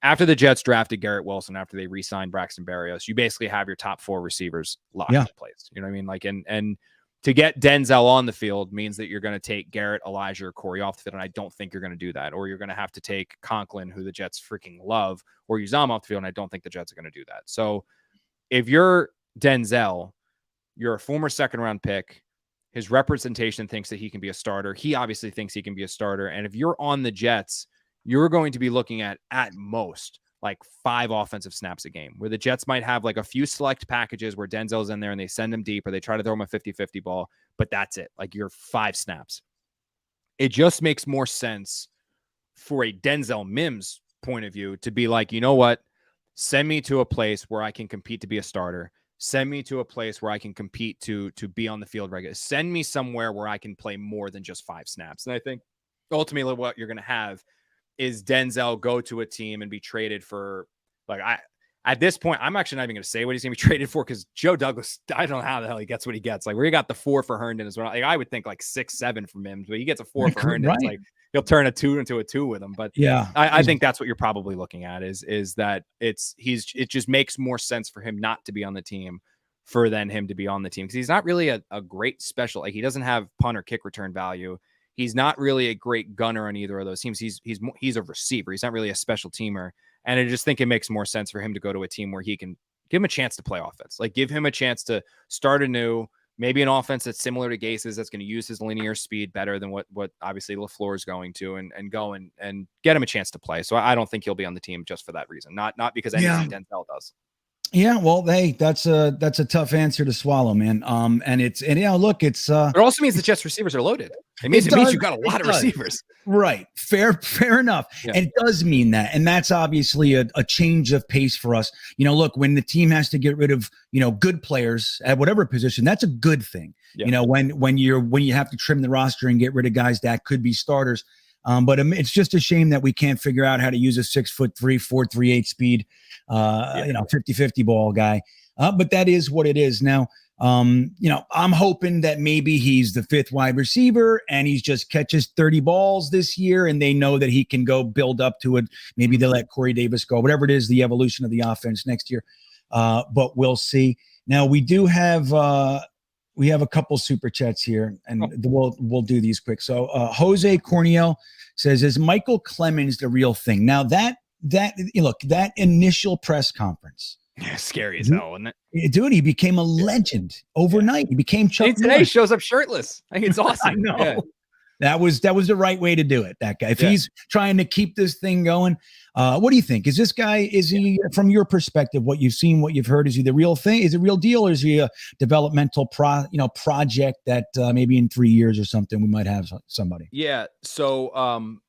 After the Jets drafted Garrett Wilson, after they re-signed Braxton Berrios, you basically have your top 4 receivers locked in place. You know what I mean? Like, and to get Denzel on the field means that you're going to take Garrett, Elijah, or Corey off the field. And I don't think you're going to do that. Or you're going to have to take Conklin, who the Jets freaking love, or Uzomah off the field. And I don't think the Jets are going to do that. So if you're Denzel, You're a former second round pick. His representation thinks that he can be a starter. He obviously thinks he can be a starter. And if you're on the Jets, you're going to be looking at most, like 5 offensive snaps a game, where the Jets might have like a few select packages where Denzel's in there and they send him deep or they try to throw him a 50-50 ball, but that's it. Like you're 5 snaps. It just makes more sense for a Denzel Mims point of view to be like, you know what? Send me to a place where I can compete to be a starter. Send me to a place where I can compete to be on the field regularly. Send me somewhere where I can play more than just 5 snaps. And I think ultimately what you're going to have is Denzel go to a team and be traded for, like, at this point, I'm actually not even going to say what he's going to be traded for, because Joe Douglas, I don't know how the hell he gets what he gets. Like, where he got the 4 for Herndon as well. Like, I would think like 6-7 from him, but he gets a 4 for Herndon. Right. It's like he'll turn a 2 into a 2 with him. But yeah, I think that's what you're probably looking at is that it just makes more sense for him not to be on the team for than him to be on the team, because he's not really a great special. Like, he doesn't have punt or kick return value. He's not really a great gunner on either of those teams. He's a receiver. He's not really a special teamer. And I just think it makes more sense for him to go to a team where he can give him a chance to play offense. Like, give him a chance to start anew, maybe an offense that's similar to Gase's, that's going to use his linear speed better than what obviously LaFleur is going to, and go and get him a chance to play. So I don't think he'll be on the team just for that reason. Not because anything Denzel does. Yeah, well, hey, that's a tough answer to swallow, man. Look, it's it also means the Jets receivers are loaded. It means you've got a lot of receivers. Right. Fair enough. Yeah. And it does mean that. And that's obviously a change of pace for us. Look, when the team has to get rid of, good players at whatever position, that's a good thing. Yeah. When you have to trim the roster and get rid of guys that could be starters. But it's just a shame that we can't figure out how to use a 6'3", 4.38 speed, 50-50 ball guy. But that is what it is. Now, I'm hoping that maybe he's the 5th wide receiver and he's just catches 30 balls this year, and they know that he can go build up to it. Maybe they'll let Corey Davis go, whatever it is, the evolution of the offense next year. But we'll see. Now, we do have we have a couple super chats here, and we'll do these quick. So Jose Corniel says, "Is Michael Clemens the real thing?" Now that initial press conference, scary as hell, isn't it? Dude, he became a legend overnight. He became Chuck Norris. Today shows up shirtless. I think it's awesome. I know. Yeah. That was the right way to do it. That guy. If he's trying to keep this thing going, what do you think? Is he, from your perspective, what you've seen, what you've heard, is he the real thing? Is it real deal, or is he a developmental project that maybe in 3 years or something we might have somebody? Yeah. So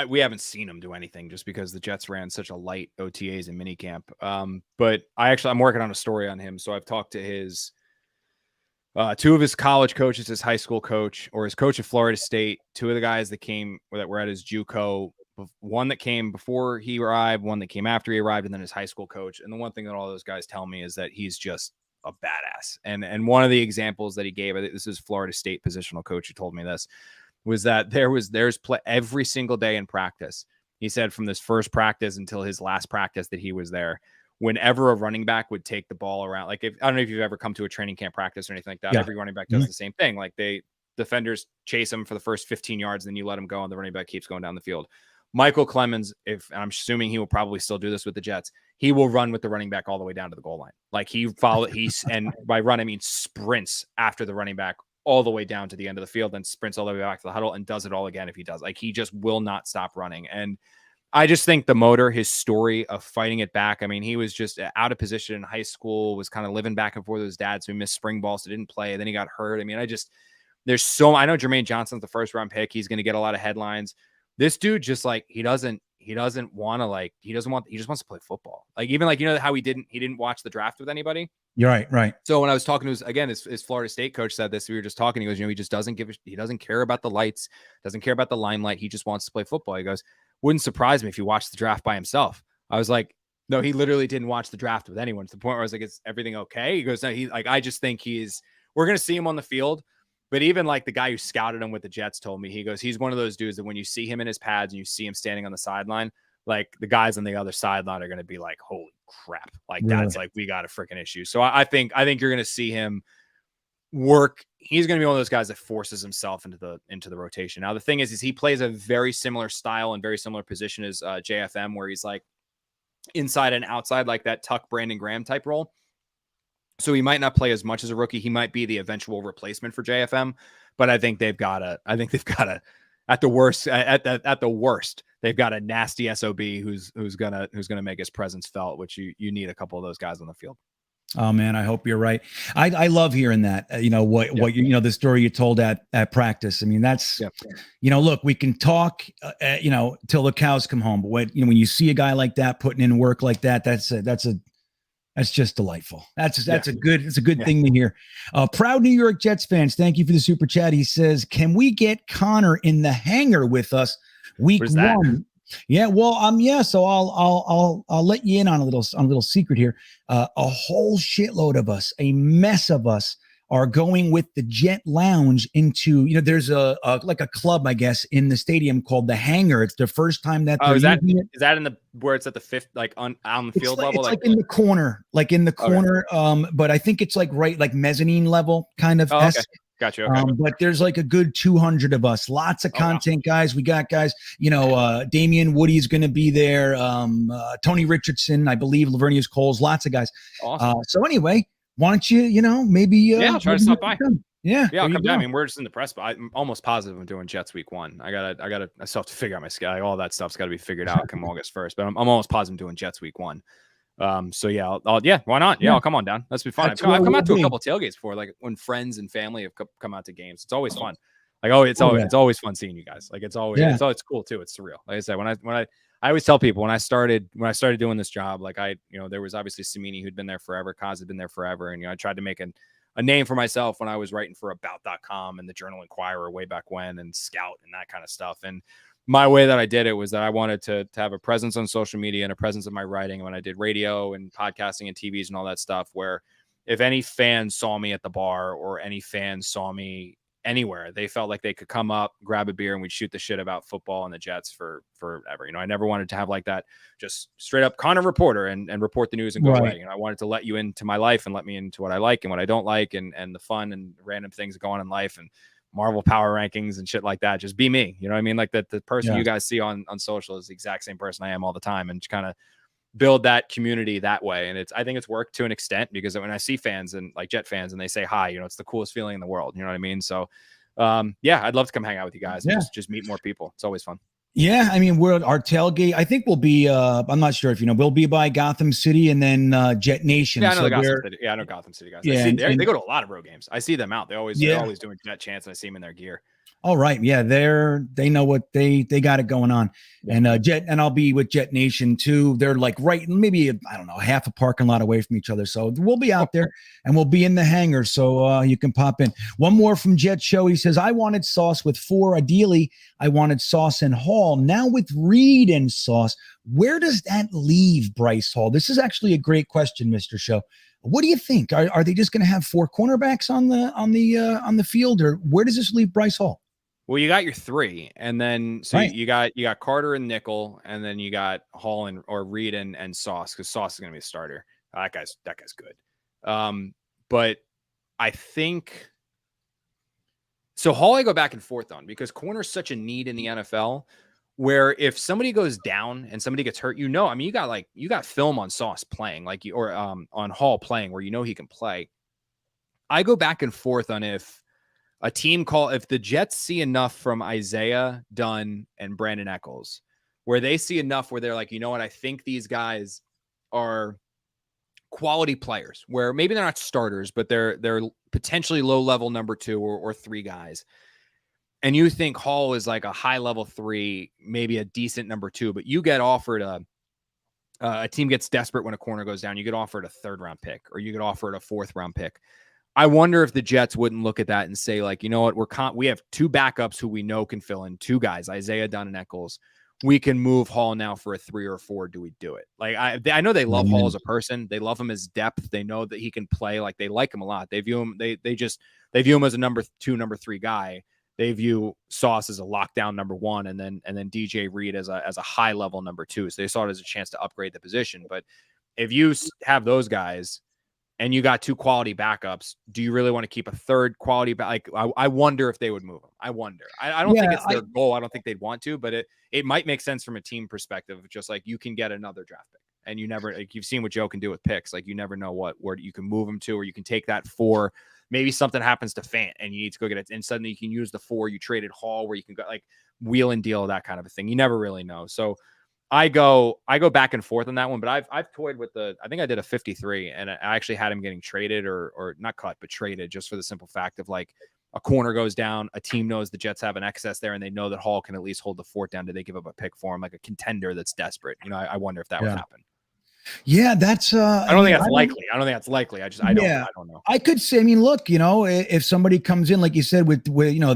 we haven't seen him do anything just because the Jets ran such a light OTAs and minicamp. But I'm working on a story on him. So I've talked to his 2 of his college coaches, his high school coach, or his coach at Florida State, 2 of the guys that were at his JUCO, one that came before he arrived, one that came after he arrived, and then his high school coach. And the one thing that all those guys tell me is that he's just a badass. And one of the examples that he gave, I think this is Florida State positional coach who told me this, was that there's play every single day in practice. He said from this first practice until his last practice that he was there, whenever a running back would take the ball around, like I don't know if you've ever come to a training camp practice or anything like that. Yeah. Every running back does the same thing. Like defenders chase him for the first 15 yards, then you let him go, and the running back keeps going down the field. Michael Clemens, and I'm assuming he will probably still do this with the Jets, he will run with the running back all the way down to the goal line. Like and by run, I mean sprints after the running back all the way down to the end of the field, then sprints all the way back to the huddle and does it all again if he does. Like, he just will not stop running. And I just think the motor, his story of fighting it back. I mean, he was just out of position in high school, was kind of living back and forth with his dad. So he missed spring ball, so didn't play. Then he got hurt. I mean, I know Jermaine Johnson's the 1st round pick. He's going to get a lot of headlines. This dude just he just wants to play football. Like, even how he didn't watch the draft with anybody. You're right. So when I was talking to his Florida State coach said this, we were just talking, he goes, he just doesn't he doesn't care about the lights, doesn't care about the limelight. He just wants to play football. He goes, wouldn't surprise me if he watched the draft by himself. I was like, no, he literally didn't watch the draft with anyone, to the point where I was like, is everything okay? He goes, no, I just think we're going to see him on the field. But even like the guy who scouted him with the Jets told me, he goes, he's one of those dudes that when you see him in his pads and you see him standing on the sideline, like the guys on the other sideline are going to be like, holy crap. Like, that's like, we got a freaking issue. So I think you're going to see him work. He's going to be one of those guys that forces himself into the rotation. Now, the thing is he plays a very similar style and very similar position as JFM, where he's like inside and outside, like that Tuck Brandon Graham type role. So he might not play as much as a rookie. He might be the eventual replacement for JFM, but I think they've got to, at the worst, they've got a nasty SOB who's gonna make his presence felt, which you need a couple of those guys on the field. Oh man, I hope you're right. I love hearing that. What the story you told at practice. I mean, that's look, we can talk till the cows come home, but when you see a guy like that putting in work like that, that's just delightful. It's a good thing to hear. Proud New York Jets fans, thank you for the super chat. He says, "Can we get Connor in the hangar with us week one?" Yeah, well, so I'll let you in on a little secret here. A whole shitload of us, a mess of us, are going with the Jet Lounge into, there's a club, I guess, in the stadium called the Hangar. It's the first time that is that in where it's at the fifth, like on the field level? It's like in the corner, okay. But I think it's like mezzanine level kind of. Okay. Gotcha. Okay. But there's like a good 200 of us, lots of content guys. We got guys, Damian Woody's going to be there. Tony Richardson, I believe, Lavernius Coles, lots of guys. Awesome. So anyway, why don't you, maybe, I'll try to stop by. Yeah. I'll come down. I mean, we're just in the press, but I'm almost positive I'm doing Jets week one. I still have to figure out my schedule. All that stuff's got to be figured out come August 1st, but I'm almost positive I'm doing Jets week one. So yeah, why not? Yeah, I'll come on down. That's be fun. I've come out to a couple tailgates before, like when friends and family have come out to games. It's always fun. Like, it's always fun seeing you guys. Like, it's it's cool too. It's surreal. Like I said, when I always tell people when I started doing this job, like there was obviously Samini who'd been there forever. Kaz had been there forever. And, I tried to make a name for myself when I was writing for about.com and the Journal Inquirer way back when, and Scout and that kind of stuff. And my way that I did it was that I wanted to have a presence on social media and a presence of my writing. And when I did radio and podcasting and TVs and all that stuff, where if any fans saw me at the bar or any fans saw me anywhere, they felt like they could come up, grab a beer, and we'd shoot the shit about football and the Jets for forever. I never wanted to have like that just straight up Connor reporter and report the news and go away. I wanted to let you into my life and let me into what I like and what I don't like, and the fun and random things that go on in life and Marvel power rankings and shit like that. Just be me. You know what I mean? Like the person you guys see on social is the exact same person I am all the time, and just kind of build that community that way. And I think it's worked to an extent, because when I see fans and like Jet fans and they say hi, it's the coolest feeling in the world. You know what I mean? So I'd love to come hang out with you guys and just meet more people. It's always fun. Yeah, I mean, our tailgate, I think we'll be, I'm not sure if we'll be by Gotham City and then Jetnation. Yeah, I know Gotham City. Yeah, I know Gotham City guys. Yeah, they go to a lot of road games. I see them out. They're always doing Jet Chance, and I see them in their gear. All right. Yeah, they know what they got it going on. And I'll be with Jetnation too. They're like maybe I don't know, half a parking lot away from each other. So we'll be out there and we'll be in the hangar. So you can pop in. One more from Jet Show. He says, I wanted sauce with 4. Ideally, I wanted sauce and Hall. Now with Reed and sauce, where does that leave Bryce Hall? This is actually a great question, Mr. Show. What do you think? Are they just going to have 4 cornerbacks on the field, or where does this leave Bryce Hall? Well, you got your 3, and then you got Carter and nickel, and then you got Hall or Reed and Sauce, because Sauce is going to be a starter. That guy's good. But I think so. Hall I go back and forth on, because corner's such a need in the NFL, where if somebody goes down and somebody gets hurt, you got film on Sauce playing, or on Hall playing, where he can play. I go back and forth on if the Jets see enough from Isaiah Dunn and Brandon Eccles, where they see enough where they're like, I think these guys are quality players, where maybe they're not starters, but they're potentially low level number 2 or 3 guys. And you think Hall is like a high level 3, maybe a decent number 2, but you get offered a team gets desperate when a corner goes down. You get offered a 3rd round pick, or you get offered a 4th round pick. I wonder if the Jets wouldn't look at that and say, like, we have 2 backups who we know can fill in, 2 guys, Isaiah Dunn and Eccles. We can move Hall now for a 3 or 4. Do we do it? Like, I know they love Hall as a person. They love him as depth. They know that he can play. Like, they like him a lot. They view him. They view him as a number 2, number 3 guy. They view Sauce as a lockdown number 1, and then DJ Reed as a high level number 2. So they saw it as a chance to upgrade the position. But if you have those guys, and you got 2 quality backups, do you really want to keep a 3rd quality back? Like, I wonder if they would move them. I wonder. I don't think it's their goal. I don't think they'd want to, but it might make sense from a team perspective. Just like you can get another draft pick. and you never, like, you've seen what Joe can do with picks. Like, you never know where you can move him to, or you can take that 4. Maybe something happens to Fant and you need to go get it, and suddenly you can use the 4 you traded Hall, where you can go like wheel and deal, that kind of a thing. You never really know. So I go back and forth on that one, but I've toyed with I think I did a 53, and I actually had him getting traded or not cut, but traded, just for the simple fact of, like, a corner goes down, a team knows the Jets have an excess there, and they know that Hall can at least hold the fort down. Do they give up a pick for him, like a contender that's desperate? I wonder if that would happen. Yeah, that's I don't think that's likely. I don't think that's likely. I don't know. I could say, I mean, look, if somebody comes in, like you said, with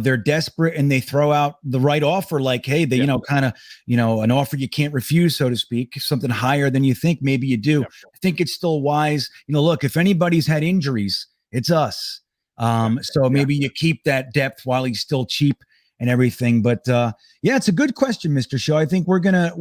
they're desperate and they throw out the right offer, like, hey, they, kind of, an offer you can't refuse, so to speak, something higher than you think, maybe you do. I think it's still wise. Look, if anybody's had injuries, it's us. So maybe you keep that depth while he's still cheap and everything. But it's a good question, Mr. Show. I think we're gonna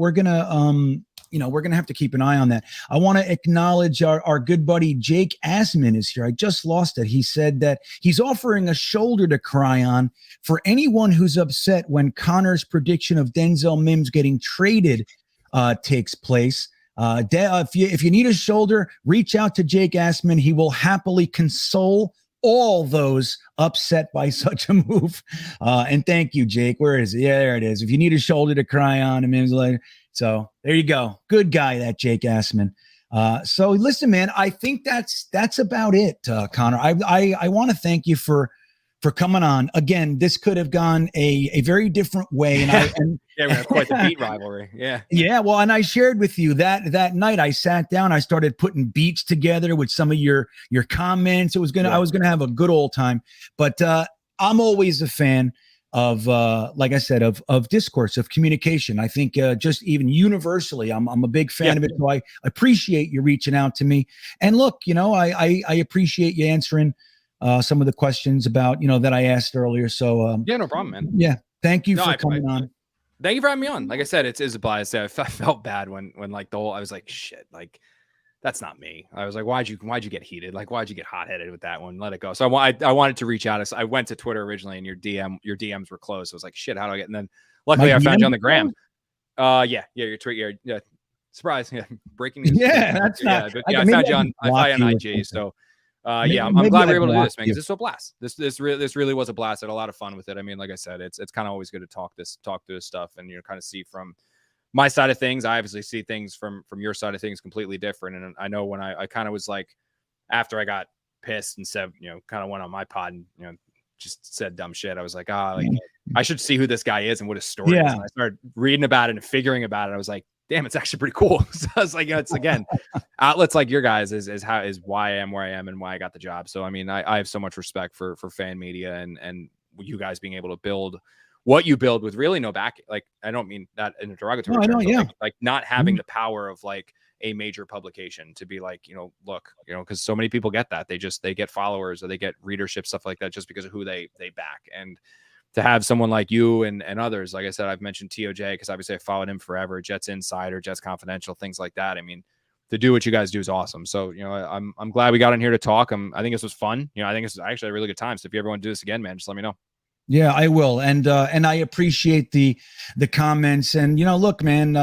have to keep an eye on that. I want to acknowledge our good buddy Jake Asman is here. I just lost it. He said that he's offering a shoulder to cry on for anyone who's upset when Connor's prediction of Denzel Mims getting traded takes place. If you need a shoulder, reach out to Jake Asman. He will happily console all those upset by such a move. And thank you, Jake. Where is it? Yeah, there it is. If you need a shoulder to cry on, Mims later. So there you go. Good guy, that Jake Asman. So listen, man, I think that's about it, Connor. I want to thank you for coming on. Again, this could have gone a very different way. And we have quite the beat rivalry. Yeah. Yeah. Well, and I shared with you that night I sat down, I started putting beats together with some of your comments. I was gonna have a good old time, but I'm always a fan of, like I said, of discourse, of communication. I think just even universally, I'm a big fan of it. So I appreciate you reaching out to me. And look, I appreciate you answering some of the questions about, that I asked earlier. So no problem, man. Yeah. Thank you for coming on. Thank you for having me on. Like I said, it's a bias. I felt bad when like I was like, shit, like, that's not me. I was like, why'd you get heated? Like, why'd you get hot-headed with that one? Let it go. So I wanted to reach out. I went to Twitter originally, and your DMs were closed. So I was like, shit, how do I get? And then luckily I found you on the gram. Your tweet. Yeah. Surprise. Yeah. Breaking news. Yeah, that's not. But I found you on IG. So I'm glad we were able to do this, man, because this was a blast. This really was a blast. I had a lot of fun with it. I mean, like I said, it's kind of always good to talk through this stuff, and kind of see from my side of things. I obviously see things from your side of things completely different. And I know when I kind of was like, after I got pissed and said, kind of went on my pod and, just said dumb shit. I was like, I should see who this guy is and what his story is. And I started reading about it and figuring about it. I was like, damn, it's actually pretty cool. So I was like, it's again, outlets like your guys is why I am where I am and why I got the job. So, I mean, I have so much respect for fan media and you guys being able to build what you build with really no back. Like, I don't mean that in a derogatory term, like not having the power of like a major publication to be like, look, because so many people get that. They get followers or they get readership, stuff like that, just because of who they back. And to have someone like you and others, like I said, I've mentioned TOJ because obviously I followed him forever, Jets Insider, Jets Confidential, things like that. I mean, to do what you guys do is awesome. So, I'm glad we got in here to talk. I think this was fun. I think this is actually a really good time. So if you ever want to do this again, man, just let me know. Yeah, I will. And I appreciate the comments. And, look, man,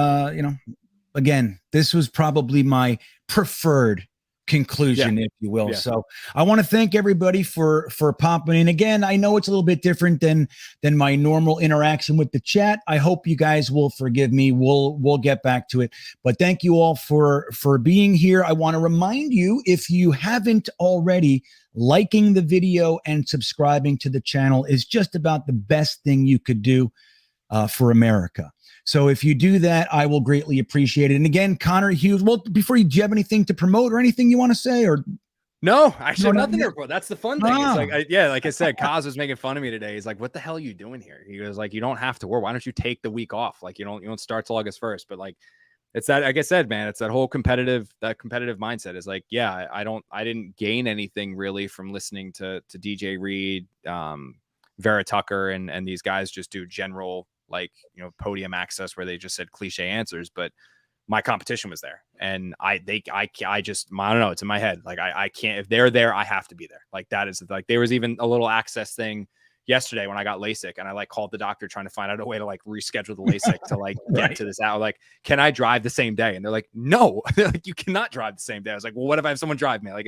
again, this was probably my preferred conclusion, if you will. So I want to thank everybody for popping in. Again, I know it's a little bit different than my normal interaction with the chat. I hope you guys will forgive me. We'll get back to it. But thank you all for being here. I want to remind you, if you haven't already, liking the video and subscribing to the channel is just about the best thing you could do for America. So if you do that, I will greatly appreciate it. And again, Connor Hughes, well, do you have anything to promote or anything you want to say? Or no, actually nothing to report. That's the fun thing. It's like, like I said, Kaz was making fun of me today. He's like, what the hell are you doing here? He was like, you don't have to work. Why don't you take the week off? Like, you don't start till August 1st. But like, it's that, like I said, man, it's that whole competitive mindset is like, I didn't gain anything really from listening to DJ Reed, Vera Tucker, and these guys just do general, like, podium access where they just said cliche answers, but my competition was there. And I don't know, it's in my head. Like, I can't, if they're there, I have to be there. Like, that is like, there was even a little access thing yesterday when I got LASIK, and I like called the doctor trying to find out a way to like reschedule the LASIK to like get to this hour. Like, can I drive the same day? And they're like, no, they're like, you cannot drive the same day. I was like, well, what if I have someone drive me? Like,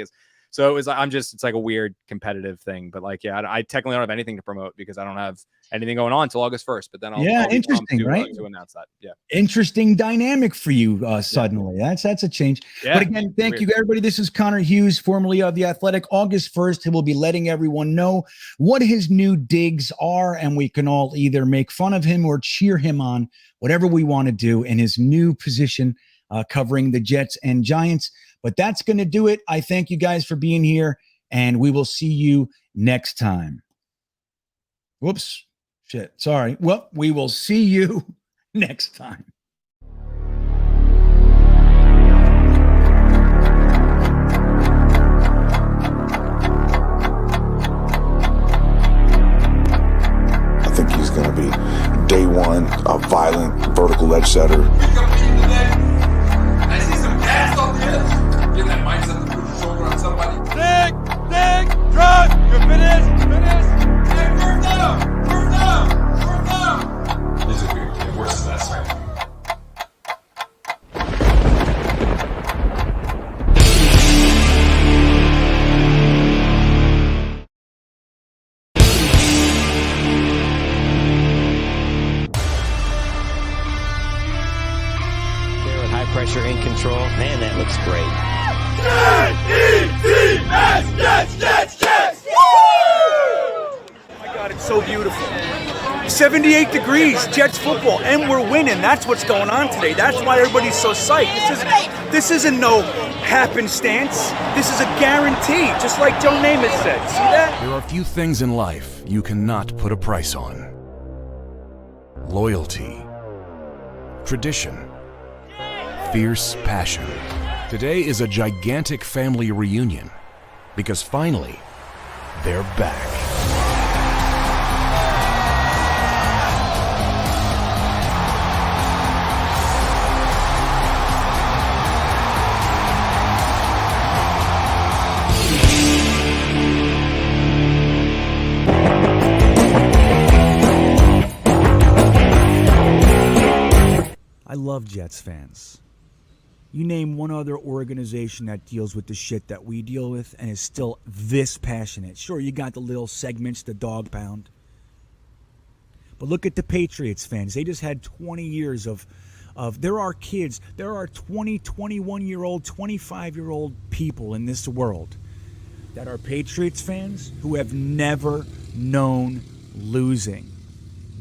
so it was, it's like a weird competitive thing, but like, yeah, I technically don't have anything to promote because I don't have anything going on until August 1st, but then I'll interesting, right? To announce that. Yeah. Interesting dynamic for you suddenly. That's a change. Yeah, but again, thank you, everybody. This is Connor Hughes, formerly of The Athletic. August 1st, he will be letting everyone know what his new digs are, and we can all either make fun of him or cheer him on, whatever we want to do in his new position covering the Jets and Giants. But that's going to do it. I thank you guys for being here, and we will see you next time. Whoops. Shit. Sorry. Well, we will see you next time. I think he's going to be day one, a violent vertical edge setter. He's gonna beat the leg. I see some gas on this. Get that mindset to put your shoulder on somebody. Dig, drop, you're finished. Hey, burn down. This is weird. Get worse than that, sorry. Pressure in control. Man, that looks great. Jets! Oh my God, it's so beautiful. 78 degrees, Jets football, and we're winning. That's what's going on today. That's why everybody's so psyched. This isn't no happenstance. This is a guarantee, just like Joe Namath said. See that? There are few things in life you cannot put a price on. Loyalty, tradition, fierce passion. Today is a gigantic family reunion because finally, they're back. I love Jets fans. You name one other organization that deals with the shit that we deal with and is still this passionate. Sure, you got the little segments, the dog pound. But look at the Patriots fans. They just had 20 years of there are kids, there are 20, 21-year-old, 25-year-old people in this world that are Patriots fans who have never known losing.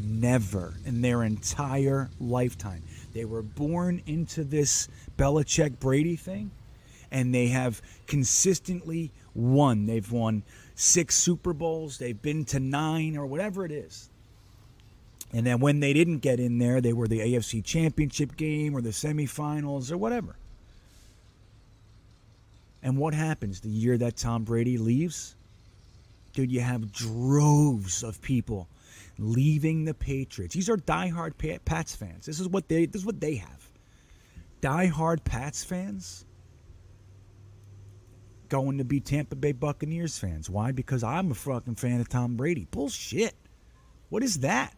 Never in their entire lifetime. They were born into this Belichick-Brady thing, and they have consistently won. They've won 6 Super Bowls. They've been to 9 or whatever it is. And then when they didn't get in there, they were the AFC Championship game or the semifinals or whatever. And what happens the year that Tom Brady leaves? Dude, you have droves of people leaving the Patriots. These are diehard Pats fans. This is what they have. Diehard Pats fans going to be Tampa Bay Buccaneers fans. Why? Because I'm a fucking fan of Tom Brady. Bullshit. What is that?